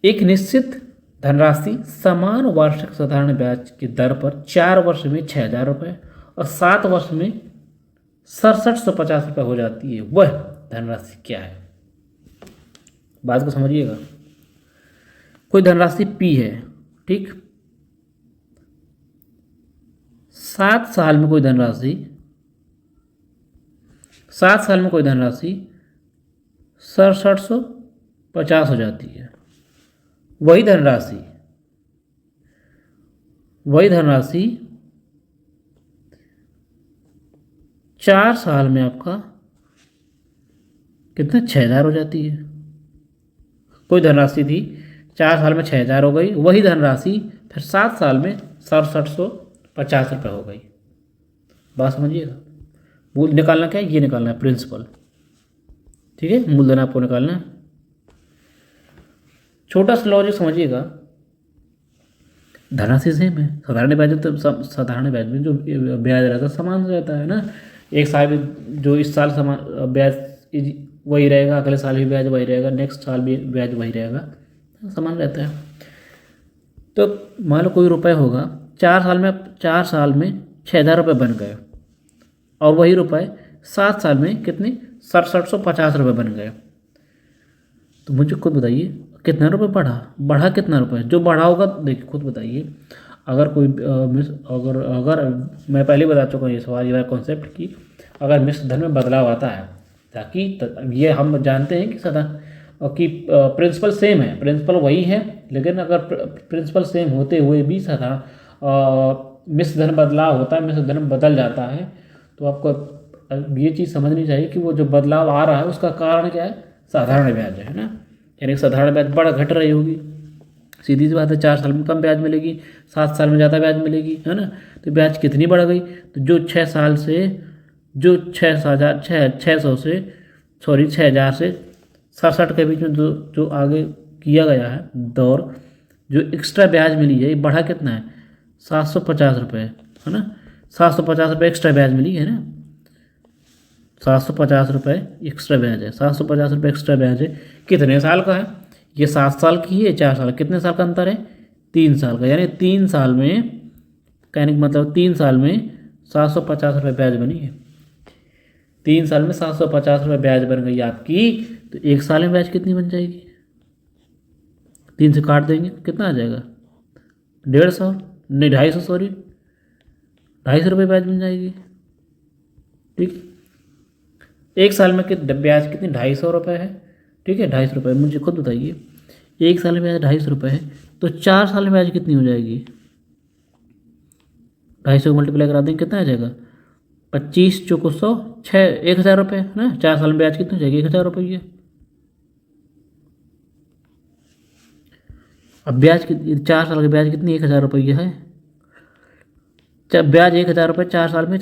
[SPEAKER 1] एक निश्चित धनराशि समान वार्षिक साधारण ब्याज की दर पर 4 वर्ष में 6,000 रुपये और 7 वर्ष में 6750 रुपये हो जाती है, वह धनराशि क्या है। बात को समझिएगा। कोई धनराशि पी है, ठीक, 7 साल में कोई धनराशि 6750 हो जाती है। वही धनराशि 4 साल में आपका कितना 6,000 हो जाती है। कोई धनराशि थी 4 साल में 6,000 हो गई, वही धनराशि फिर 7 साल में 6750 रुपये हो गई। बात समझिएगा। मूल निकालना क्या है, ये निकालना है प्रिंसिपल, ठीक है, मूलधन आपको निकालना है। छोटा सा लॉजिक समझिएगा, धनराशि सेम है, साधारण ब्याज तो साधारण ब्याज में जो ब्याज रहता है समान रहता है ना। एक साल में जो इस साल समान ब्याज वही रहेगा, अगले साल भी ब्याज वही रहेगा, नेक्स्ट साल भी ब्याज वही रहेगा, समान रहता है। तो मान लो कोई रुपये होगा, 4 साल में 6,000 रुपये बन गए, और वही रुपये 7 साल में कितने 6750 रुपये बन गए। तो मुझे खुद बताइए कितना रुपये बढ़ा कितना रुपये, जो बढ़ा होगा देखिए खुद बताइए। अगर कोई अगर मैं पहले बता चुका हूँ ये सवाल, ये कॉन्सेप्ट कि अगर मिश्र धन में बदलाव आता है, ताकि ये हम जानते हैं कि सदा कि प्रिंसिपल सेम है, प्रिंसिपल वही है, लेकिन अगर प्रिंसिपल सेम होते हुए भी सदा मिश्र धन बदलाव होता है, मिश्र धन बदल जाता है, तो आपको ये चीज़ समझनी चाहिए कि वो जो बदलाव आ रहा है उसका कारण क्या है, साधारण ब्याज है ना। यानी साधारण ब्याज बढ़ घट रही होगी, सीधी सी बात है। 4 साल में कम ब्याज मिलेगी, 7 साल में ज़्यादा ब्याज मिलेगी, है ना। तो ब्याज कितनी बढ़ गई, तो जो 6 से 67 के बीच में जो आगे किया गया है दौर, जो एक्स्ट्रा ब्याज मिली है, ये बढ़ा कितना है 750 रुपये, है ना। 750 रुपये एक्स्ट्रा ब्याज मिली है ना, 750 रुपये एक्स्ट्रा ब्याज है, 750 रुपये एक्स्ट्रा ब्याज है। कितने साल का है, ये 7 साल की है, 4 साल, कितने साल का अंतर है 3 साल का। यानी 3 साल में, कहने का मतलब 3 साल में 750 रुपये ब्याज बनी है। 3 साल में 750 रुपये ब्याज बन गई आपकी, तो 1 साल में ब्याज कितनी बन जाएगी, 3 से काट देंगे कितना आ जाएगा 150, नहीं 250, सॉरी 250 रुपये ब्याज बन जाएगी, ठीक। 1 साल में ब्याज कितनी 250 रुपये है, ठीक है 250 रुपये। मुझे खुद बताइए 1 साल में ब्याज 250 रुपये है, तो 4 साल में ब्याज कितनी हो जाएगी, 250 को मल्टीप्लाई करा देंगे कितना आ जाएगा 25 चौको 100 6 1000 रुपये है ना। 4 साल में ब्याज कितनी हो जाएगी 1000 रुपये। अब ब्याज 4 साल का ब्याज कितनी 1000 रुपये है, ब्याज 1000 रुपये 4 साल में,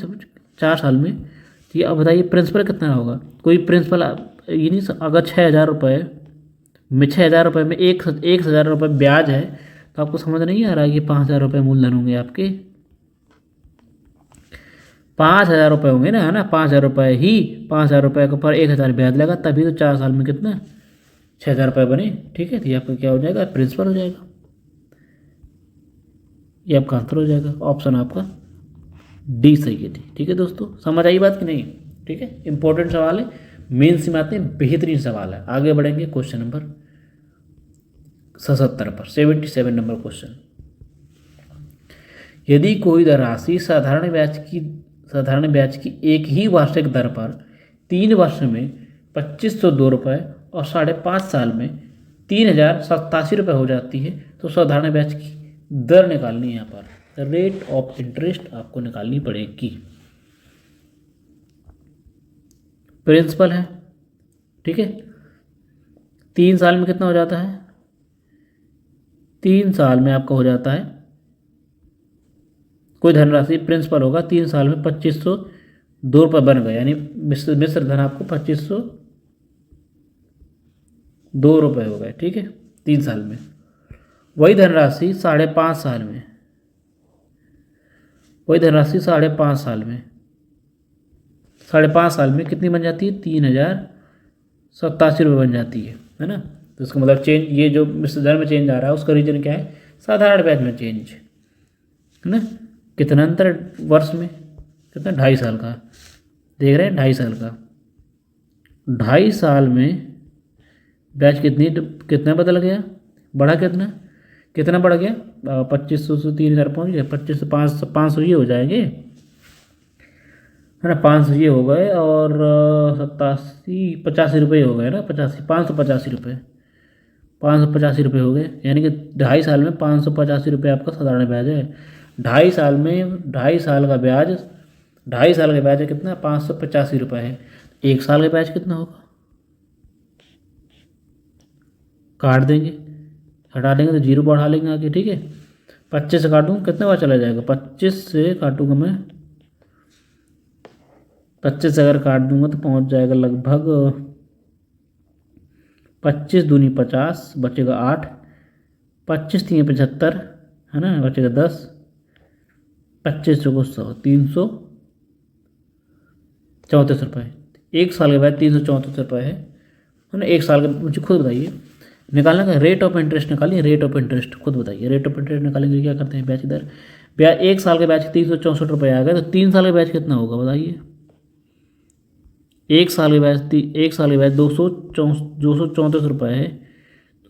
[SPEAKER 1] 4 साल में। तो ये अब बताइए प्रिंसिपल कितना होगा, कोई प्रिंसिपल ये नहीं, अगर 6,000 रुपये में 6,000 रुपये में 1,000 रुपये ब्याज है, तो आपको समझ नहीं आ रहा है कि 5,000 रुपये मूलधन होंगे आपके, 5,000 रुपये होंगे ना, है ना। 5,000 रुपये ही, 5,000 रुपये के ऊपर 1,000 ब्याज लगा, तभी तो 4 साल में कितना 6,000 रुपये बने, ठीक है। तो ये आपका क्या हो जाएगा, प्रिंसिपल हो जाएगा, ये आपका आंसर हो जाएगा। ऑप्शन आपका डी सही है, ठीक है दोस्तों। समझ आई बात कि नहीं, ठीक है। इंपॉर्टेंट सवाल है, मेंस में आते हैं, बेहतरीन सवाल है। आगे बढ़ेंगे क्वेश्चन नंबर 77 पर, 77 नंबर क्वेश्चन। यदि कोई धनराशि साधारण ब्याज की एक ही वार्षिक दर पर 3 वर्ष में 2502 रुपये और 5.5 साल में 3,087 रुपये हो जाती है, तो साधारण ब्याज की दर निकालनी है। यहाँ पर रेट ऑफ इंटरेस्ट आपको निकालनी पड़ेगी। प्रिंसिपल है, ठीक है। 3 साल में कितना हो जाता है, 3 साल में आपका हो जाता है, कोई धनराशि प्रिंसिपल होगा 3 साल में 2502 रुपये बन गए, यानी मिश्र धन आपको 2502 रुपये हो गए, ठीक है 3 साल में। वही धनराशि 5.5 साल में, वही धनराशि 5.5 साल में, 5.5 साल में कितनी बन जाती है 3,087 रुपये बन जाती है ना। तो इसका मतलब चेंज, ये जो मिश्र धन में चेंज आ रहा है उसका रीजन क्या है, साधारण ब्याज में चेंज, है ना। कितना अंतर वर्ष में, कितना 2.5 साल का, देख रहे हैं 2.5 साल का, 2.5 साल में ब्याज कितना बदल गया, बढ़ा कितना बढ़ गया, 2500 से 3,000 पहुँच गया, 25 से 500 ये हो जाएंगे, है ना। 500 ये हो गए, और 85 रुपये हो गए ना, 585 रुपये, 585 रुपये हो गए। यानी कि 2.5 साल में 585 रुपये आपका साधारण ब्याज है। 2.5 साल में 2.5 साल का ब्याज, 2.5 साल का ब्याज है कितना 585 रुपये है। 1 साल का ब्याज कितना होगा, काट देंगे, हटा देंगे तो 0 बढ़ा लेंगे आगे, ठीक है। 25 से काटूँगा कितना बार चला जाएगा, 25 से काटूँगा मैं 25 अगर काट दूंगा तो पहुंच जाएगा लगभग 25 दूनी 50, बचेगा 8, 25 3 75, है ना, बचेगा 10, 25 चौको 100, 334 रुपये। एक साल के बाद 334 रुपये है ना। एक साल का मुझे खुद बताइए, निकालने का रेट ऑफ इंटरेस्ट निकालिए, रेट ऑफ इंटरेस्ट खुद बताइए। रेट ऑफ इंटरेस्ट निकालेंगे क्या करते हैं, ब्याज दर। ब्याज एक साल के ब्याज 364 रुपये आ गए, तो 3 साल के ब्याज कितना होगा बताइए। एक साल के ब्याज 234 रुपये है,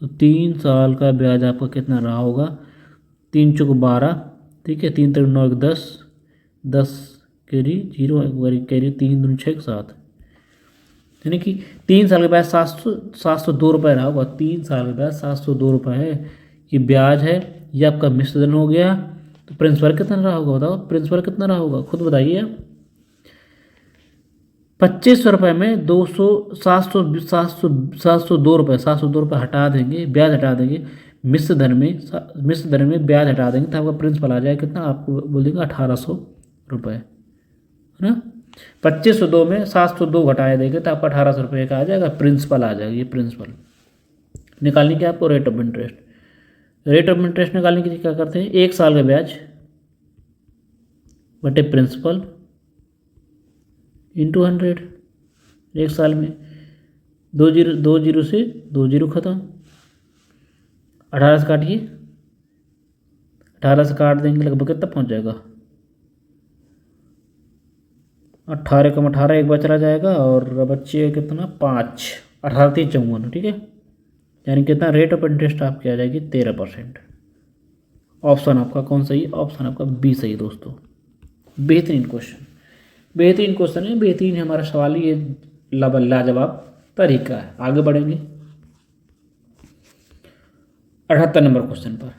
[SPEAKER 1] तो 3 साल का ब्याज आपका कितना रहा होगा, 3 चौक 12, ठीक है, 3 3 9 1 10, 10 कैरी 0 कैरी 3 दूनी 6 7, यानी कि 3 साल के ब्याज 702 रुपये रहा होगा। 3 साल के ब्याज 702 रुपये है, ये ब्याज है, ये आपका मिश्र धन हो गया। तो प्रिंसिपल कितना रहा होगा बताओ, प्रिंसिपल कितना रहा होगा खुद बताइए आप। 2500 रुपये में 702 रुपये हटा देंगे, ब्याज हटा देंगे, मिश्र धन में ब्याज हटा देंगे, तो आपका प्रिंसिपल आ जाएगा कितना, आपको बोल देंगे 1800 रुपये, है ना। 2502 में 702 घटाए देंगे तो आपका 1800 रुपये का आ जाएगा, प्रिंसिपल आ जाएगा। ये प्रिंसिपल निकालने के आपको rate of interest. Rate of interest निकालने के लिए क्या करते हैं, एक साल का ब्याज बटे प्रिंसिपल इंटू 100। एक साल में 2 जीरो से 2 जीरो खत्म, 18 से काटिए, 18 से काट देंगे लगभग कितना पहुंच जाएगा, 18 कम 18 एक बार चला जाएगा, और बच्चे कितना 5, 18 3 54, ठीक है, यानी कितना रेट ऑफ इंटरेस्ट आपकी आ जाएगी 13%। ऑप्शन आपका कौन सही, ऑप्शन आपका बी सही दोस्तों। बेहतरीन क्वेश्चन, बेहतरीन क्वेश्चन है, बेहतरीन है हमारा सवाल, ये लाजवाब तरीका है। आगे बढ़ेंगे 78 नंबर क्वेश्चन पर।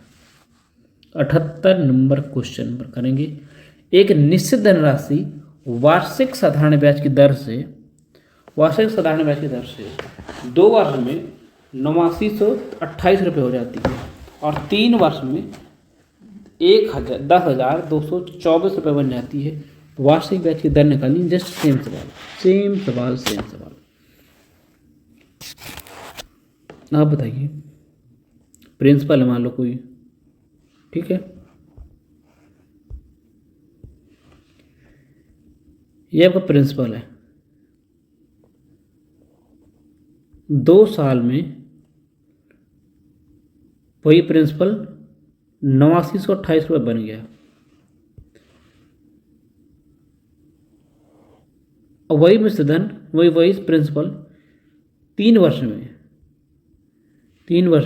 [SPEAKER 1] 78 नंबर क्वेश्चन पर करेंगे, एक निश्चित धनराशि वार्षिक साधारण ब्याज की दर से 2 वर्ष में 8928 रुपये हो जाती है, और 3 वर्ष में 10,224 रुपये बन जाती है। वार्षिक ब्याज की दर निकाली। जस्ट सेम सवाल। आप बताइए, प्रिंसिपल मान लो कोई, ठीक है, ये आपका प्रिंसिपल है। 2 साल में वही प्रिंसिपल 8928 रुपये बन गया, और वही मिश्र धन वही प्रिंसिपल 3 वर्ष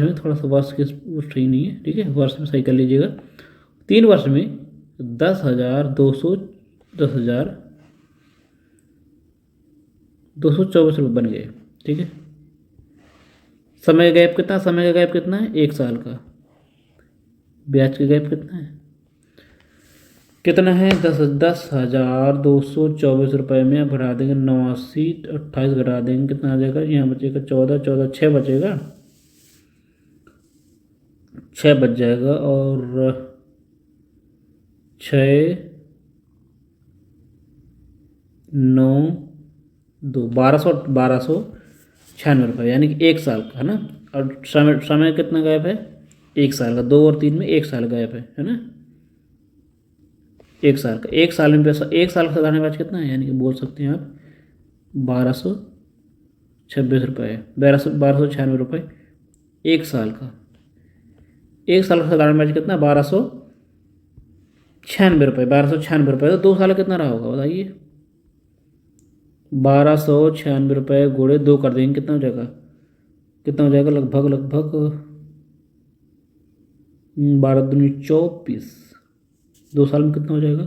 [SPEAKER 1] में थोड़ा सा वर्ष के सही नहीं है, ठीक है, वर्ष में सही कर लीजिएगा। 3 वर्ष में 10,224 रुपये बन गए, ठीक है। समय का गैप कितना है, 1 साल का। ब्याज का गैप कितना है 10,224 रुपये में आप घटा देंगे 89 28 घटा देंगे, कितना आ जाएगा, यहाँ बचेगा 14 6 बचेगा, 6 बच जाएगा, और 6 9 2 1296 रुपये, यानी कि 1 साल का, है ना। और समय कितना गैप है, 1 साल का। 2 और 3 में 1 साल गैप है ना, 1 साल का। 1 साल में पैसा, 1 साल का साधारण ब्याज कितना है, यानी कि बोल सकते हैं आप 1226 रुपये है, 1296 रुपये 1 साल का। 1 साल का साधारण ब्याज कितना, 1296 रुपये। तो 2 साल कितना रहा होगा बताइए, 1296 रुपये गुणे 2 कर देंगे, कितना हो जाएगा, लगभग 12 दूनी 24। 2 साल में कितना हो जाएगा,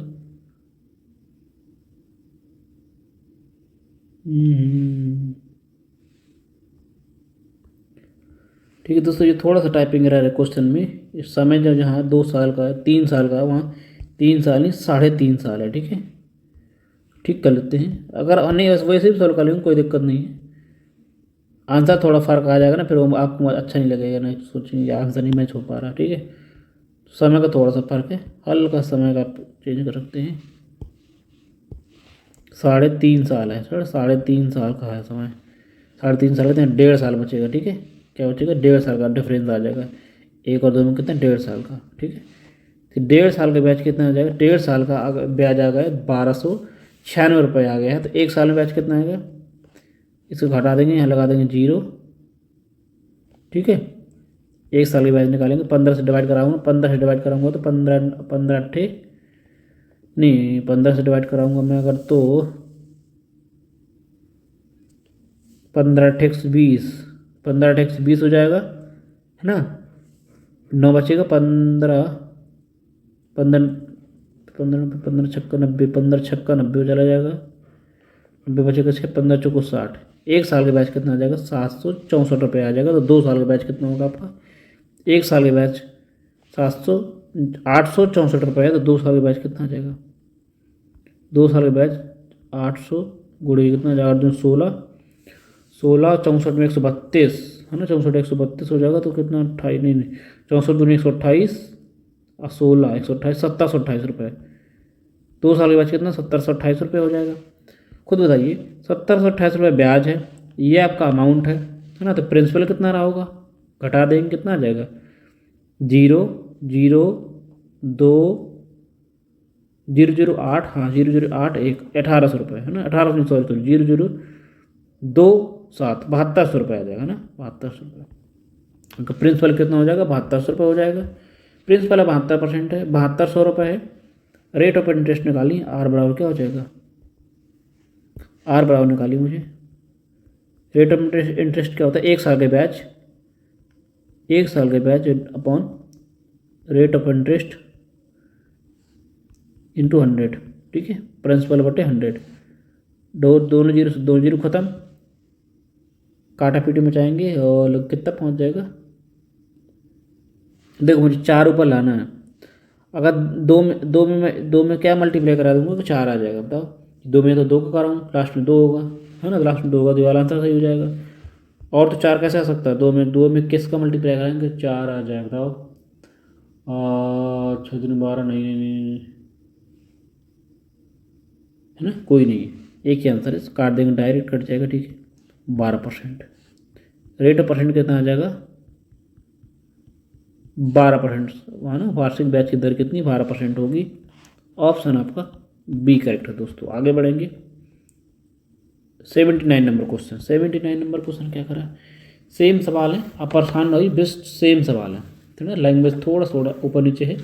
[SPEAKER 1] ठीक है दोस्तों। ये थोड़ा सा टाइपिंग एरर है क्वेश्चन में। इस समय जब जहाँ 2 साल का है, 3 साल का, वहाँ 3 साल नहीं 3.5 साल है, ठीक है। ठीक कर लेते हैं, अगर नहीं वैसे भी सॉल्व कर लेंगे, कोई दिक्कत नहीं है। आंसर थोड़ा फ़र्क आ जाएगा ना, फिर वो आपको अच्छा नहीं लगेगा, नहीं सोचेंगे आंसर नहीं मैच हो पा रहा, ठीक है। समय का थोड़ा सा फ़र्क है, हल्का समय का आप चेंज कर सकते हैं। 3.5 साल है सर, 3.5 साल का है समय। 3.5 साल का 1.5 साल बचेगा, ठीक है। क्या बचेगा? 1.5 साल का डिफरेंस आ जाएगा। 1 और 2 में कितना? 1.5 साल का, ठीक है। तो 1.5 साल का ब्याज कितना आ जाएगा? 1.5 साल का ब्याज आ गया 1296 रुपये आ गया है। तो 1 साल में ब्याज कितना आएगा? इसको घटा देंगे, यहाँ लगा देंगे 0, ठीक है। 1 साल के ब्याज निकालेंगे, 15 से डिवाइड कराऊंगा, 15 से डिवाइड कराऊंगा तो 15 15 अट्ठे नहीं, 15 से डिवाइड कराऊंगा मैं अगर तो 15 अट्ठे 120, 15 अट्ठे 120 हो जाएगा, है ना। 9 बचेगा, 15 15 15 15 छक्का 90, 15 छक्का 90 चला जाएगा, 90 बचेगा 6, 15 चौको 60। 1 साल के बैच कितना आ जाएगा? 764 रुपये आ जाएगा। तो 2 साल का बैच कितना होगा आपका? 1 साल के बैच 864 रुपये है, तो 2 साल के बैच कितना आ जाएगा? 2 साल के बैच 800 गुणे कितना आ जाएगा? 16 16 64 में 132 है ना, 64 132 हो जाएगा। तो कितना? 28 नहीं नहीं, 64 दूनी 128 और 16 128 1728 रुपये। 2 साल के बाद कितना? 1728 रुपये हो जाएगा। खुद बताइए, 1728 रुपये ब्याज है, ये आपका अमाउंट है ना। तो प्रिंसिपल कितना रहा होगा? घटा देंगे, कितना आ जाएगा? 0 0 2 0 0 8, हाँ 0 0 8 1 1800 रुपये है ना, 1800 सॉरी 0 0 2 7 7200 रुपये आ जाएगा ना, 7200 रुपये। उनका प्रिंसिपल कितना हो जाएगा? 7200 रुपये हो जाएगा। प्रिंसिपल 72% है, 7200 रुपये है। रेट ऑफ इंटरेस्ट निकाली, आर बराबर क्या हो जाएगा? आर बराबर निकाली मुझे। रेट ऑफ इंटरेस्ट क्या होता है? 1 साल के बैच, 1 साल के batch upon rate of interest into 100, ठीक है। प्रिंसिपल बटे 100, दोनों जीरो से 2 जीरो खत्म, काटा पीटी मचाएंगे और कितना पहुंच जाएगा? देखो मुझे 4 ऊपर लाना है। अगर दो में क्या मल्टीप्लाई करा दूंगा तो 4 आ जाएगा, बताओ। 2 में तो 2 का कराऊँ, लास्ट में 2 होगा, है ना। लास्ट में 2 होगा तो वाला आंसर सही हो जाएगा। और तो 4 कैसे आ सकता है? 2 में किसका मल्टीप्लाई करेंगे? 4 आ जाएगा, बताओ। 6 दिन 12 नहीं नहीं नहीं, है ना, कोई नहीं है, एक ही आंसर है। काट देंगे, डायरेक्ट कट जाएगा, ठीक है। 12%। रेट ऑफ परसेंट कितना आ जाएगा? 12%, है ना। वार्षिक ब्याज की दर कितनी? 12% होगी। ऑप्शन आपका बी करेक्ट है दोस्तों। आगे बढ़ेंगे। 79 नंबर क्वेश्चन। 79 नंबर क्वेश्चन क्या करा? सेम सवाल है, आप परेशान ना होइए, बेस्ट सेम सवाल है, ठीक है। लैंग्वेज थोड़ा थोड़ा ऊपर नीचे है।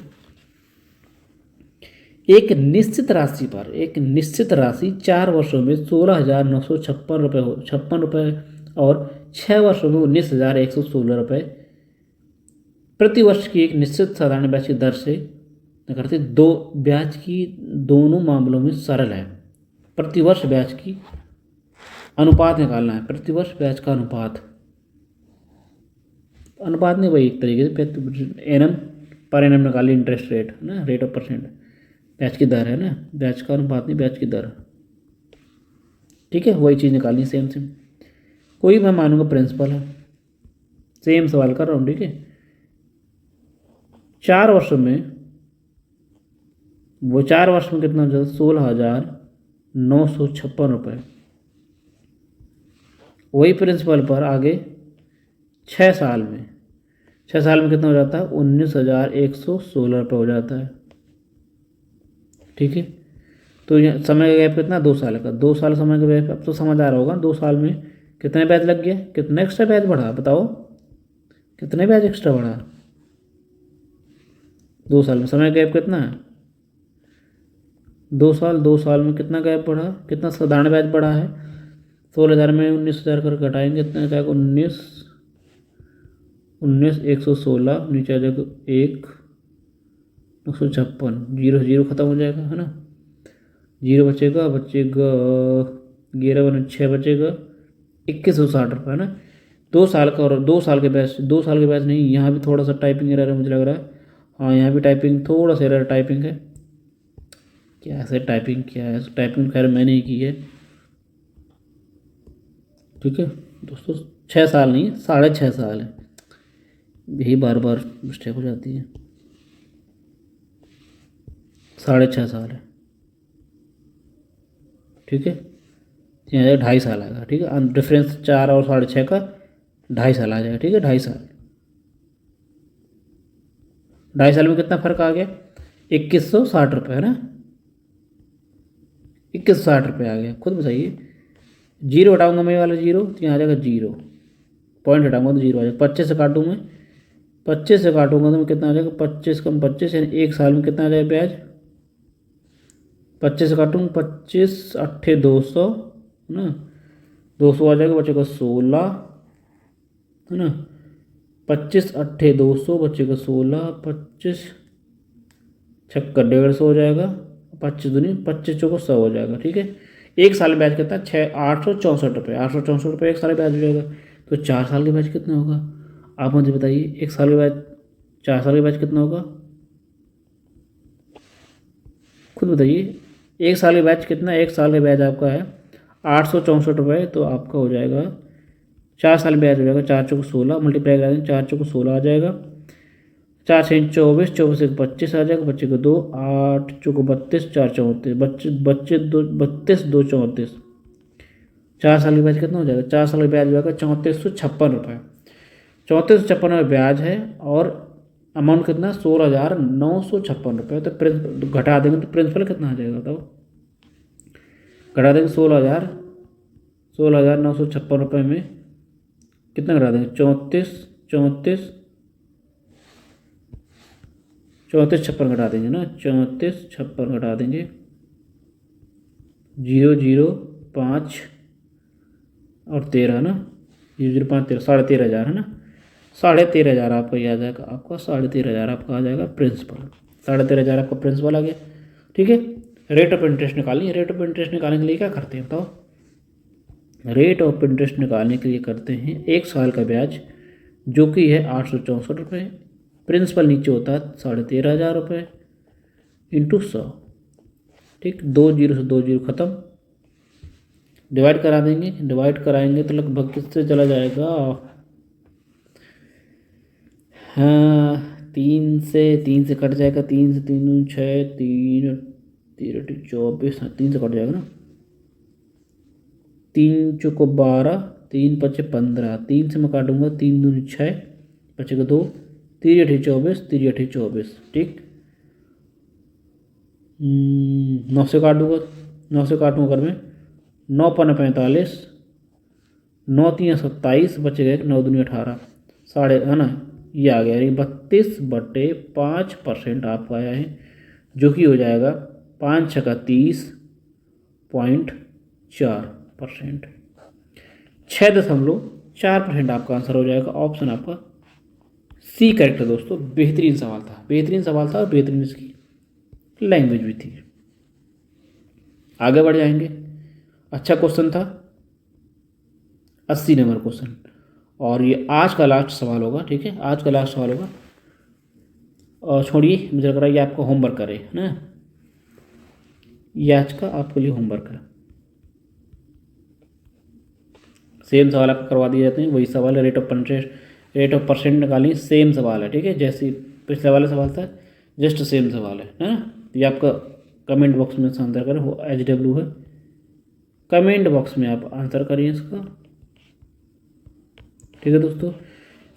[SPEAKER 1] एक निश्चित राशि पर, एक निश्चित राशि 4 वर्षों में 16,956 रुपये और 6 वर्षों में 19,116 रुपये प्रति वर्ष की एक निश्चित साधारण ब्याज की दर से करते दो ब्याज की दोनों मामलों में सरल है। प्रतिवर्ष ब्याज की अनुपात निकालना है। प्रतिवर्ष ब्याज का अनुपात, अनुपात नहीं, वही एक तरीके से एनम पर एनम निकाली, इंटरेस्ट रेट है ना, रेट ऑफ परसेंट, ब्याज की दर है ना, ब्याज का अनुपात नहीं, ब्याज की दर, ठीक है। वही चीज़ निकालनी, सेम सेम। कोई मैं मानूंगा प्रिंसिपल है, सेम सवाल कर रहा हूँ, ठीक है। 4 वर्षों में, वो 4 वर्ष में कितना हो जाता? 16,956 रुपये। वही प्रिंसिपल पर आगे 6 साल में, 6 साल में कितना हो जाता है? 19,116 रुपये हो जाता है, ठीक है। तो समय का गैप कितना? 2 साल का। 2 साल समय का गैप, अब तो समझ आ रहा होगा 2 साल में कितने ब्याज लग गया, कितना एक्स्ट्रा ब्याज बढ़ा, बताओ कितने ब्याज एक्स्ट्रा बढ़ा 2 साल में। समय का गैप कितना है? 2 साल। 2 साल में कितना गैप बढ़ा, कितना साधारण ब्याज बढ़ा है? 16,000 में 19,000 कर घटाएंगे, कितना जाएगा? 19,116, नीचे आ जाएगा 1,956, जीरो जीरो खत्म हो जाएगा, है ना। जीरो बचेगा 11 बने 6 बचेगा 2,160 रुपये, है ना। 2 साल का, और 2 साल के बैच, 2 साल के बैच नहीं, यहाँ भी थोड़ा सा टाइपिंग एरर है मुझे लग रहा है। हाँ यहाँ भी टाइपिंग थोड़ा सा एरर टाइपिंग है, क्या ऐसे टाइपिंग, क्या है टाइपिंग, खैर मैंने ही की है, ठीक है दोस्तों। 6 साल नहीं, 6.5 साल है, यही बार बार मिस्टेक हो जाती है। 6.5 साल है, ठीक है, तो यहाँ जाएगा 2.5 साल आएगा। ठीक है, डिफरेंस 4 और 6.5 का 2.5 साल आ जाएगा। ठीक है, 2.5 साल, 2.5 साल में कितना फ़र्क आ गया? 2160 रुपये है ना, 2160 रुपये आ गया। खुद बताइए, जीरो हटाऊंगा मैं, ये वाला जीरो, तो यहाँ आ जाएगा जीरो, पॉइंट हटाऊंगा तो जीरो आ जाएगा। 25 से काटूँ मैं, 25 से काटूंगा तो मैं कितना आ जाएगा? 25 कम 25 यानी 1 साल में कितना आ जाएगा ब्याज? 25 से काटूँ, 25 अट्ठे 200 है ना, 200 आ जाएगा, बचेगा 16 है ना, 25 अट्ठे 200 बचेगा 16, 25 छक्का 150 हो जाएगा, 25 दूनी 25 चौको 100 हो जाएगा। ठीक है, 1 साल ब्याज कितना? 864 रुपये, 864 रुपये 1 साल ब्याज हो जाएगा। तो 4 साल के ब्याज कितना होगा? आप मुझे बताइए, 1 साल के बाद 4 साल के ब्याज कितना होगा? खुद बताइए, 1 साल के ब्याज कितना? 1 साल का ब्याज आपका है 864 रुपये, तो आपका हो जाएगा 4 साल ब्याज हो जाएगा 4 चौको 16, मल्टीप्लाई करा देंगे 4 चौको 16 आ जाएगा, 4 6 24, 24 से 25 आ जाएगा, बच्चे को 2, 8 चौको 32, 4 34, बच्चे 2 32 2 34, 4 साल के ब्याज कितना हो जाएगा? 4 साल का ब्याज हो जाएगा 3456 रुपये, 3456 रुपये ब्याज है, और अमाउंट कितना? 16,956 रुपये। तो घटा देंगे तो प्रिंसिपल कितना आ जाएगा बताओ? घटा देंगे 16,956 रुपये में कितना घटा देंगे? 34 56 घटा देंगे ना, 34 56 घटा देंगे, 0 0 5 और 13 ना, 0 0 5 13, 13,500 है ना, 13,500 आपका ये आ जाएगा, आपका 13,500 आपका आ जाएगा प्रिंसिपल, 13,500 आपका प्रिंसिपल आ गया। ठीक है, रेट ऑफ इंटरेस्ट निकालनी है। रेट ऑफ इंटरेस्ट निकालने के लिए क्या करते हैं बताओ? रेट ऑफ इंटरेस्ट निकालने के लिए करते हैं 1 साल का ब्याज जो कि है 864 रुपये, प्रिंसिपल नीचे होता है 13,500 रुपये इंटू 100। ठीक, 2 जीरो से 2 जीरो ख़त्म, डिवाइड करा देंगे, डिवाइड कराएंगे तो लगभग किससे चला जाएगा? हाँ, 3 से कट जाएगा, 3 से 3 6, 3 3 24, 3 से कट जाएगा ना, 3 चौको 12, 3 5 15, 3 से मैं काटूंगा, 3 दूनी 6, बचेगा 2, 3 8 24, 3 8 24। ठीक, 9 से काटूंगा, 9 से काटूंगा अगर मैं, 9 पन्ने 45, 9 3 27, बचेगा 9 दूनी 18, साढ़े है ना, ये आ गया, 32/5% आपका आया है, जो कि हो जाएगा 5 छक्का 30.4%, 6.4% आपका आंसर हो जाएगा। ऑप्शन आपका सी करेक्ट है दोस्तों। बेहतरीन सवाल था, बेहतरीन सवाल था, और बेहतरीन इसकी लैंग्वेज भी थी। आगे बढ़ जाएंगे। अच्छा क्वेश्चन था, 80 नंबर क्वेश्चन, और ये आज का लास्ट सवाल होगा। ठीक है, आज का लास्ट सवाल होगा, और छोड़िए, मुझे लग रहा है ये आपका होमवर्क करे है ना, ये आज का आपके लिए होमवर्क है। सेम सवाल आपको करवा दिए जाते हैं, वही सवाल है, रेट ऑफ परसेंट निकालिए, सेम सवाल है। ठीक है, जैसे पिछले वाला सवाल था, जस्ट सेम सवाल है ना। ये आपका कमेंट बॉक्स में आंसर करें, वो HW है, कमेंट बॉक्स में आप आंसर करिए इसका। ठीक है दोस्तों,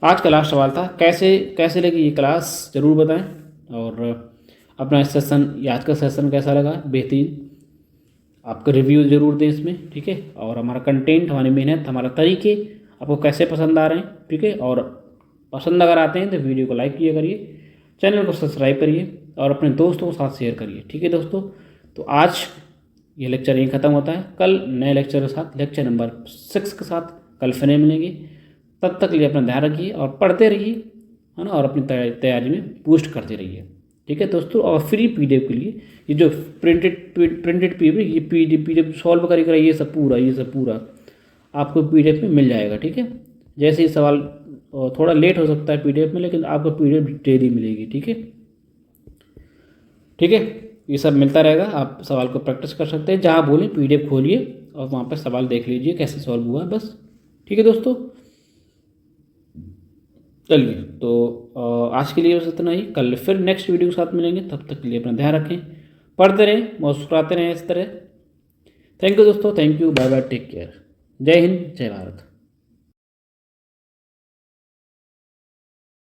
[SPEAKER 1] आज का लास्ट सवाल था, कैसे लगी ये क्लास ज़रूर बताएं, और अपना इस सेशन, आज का सेशन कैसा लगा? बेहतरीन, आपका रिव्यू ज़रूर दें इसमें। ठीक है, और हमारा कंटेंट, हमारी मेहनत, हमारा तरीके आपको कैसे पसंद आ रहे हैं। ठीक है, और पसंद अगर आते हैं तो वीडियो को लाइक किया करिए, चैनल को सब्सक्राइब करिए, और अपने दोस्तों के साथ शेयर करिए। ठीक है दोस्तों, तो आज ये लेक्चर यहीं ख़त्म होता है। कल नए लेक्चर के साथ, लेक्चर नंबर 6 के साथ कल फिर मिलेंगे। तब तक के लिए अपना ध्यान रखिए और पढ़ते रहिए, है ना, और अपनी तैयारी में बूस्ट करते रहिए। ठीक है दोस्तों, और फ्री PDF के लिए ये जो प्रिंटेड PDF, ये PDF सॉल्व करेगा, ये सब पूरा आपको PDF में मिल जाएगा। ठीक है, जैसे ही सवाल थोड़ा लेट हो सकता है PDF में, लेकिन आपको PDF डेली मिलेगी। ठीक है, ये सब मिलता रहेगा, आप सवाल को प्रैक्टिस कर सकते हैं। जहाँ बोलें PDF खोलिए और वहाँ पर सवाल देख लीजिए कैसे सॉल्व हुआ है, बस। ठीक है दोस्तों, चलिए, तो आज के लिए बस इतना ही। कल फिर नेक्स्ट वीडियो के साथ मिलेंगे, तब तक के लिए अपना ध्यान रखें, पढ़ते रहें, मुस्कुराते रहें इस तरह। थैंक यू दोस्तों, thank you, bye bye, take care. जय हिंद, जय भारत।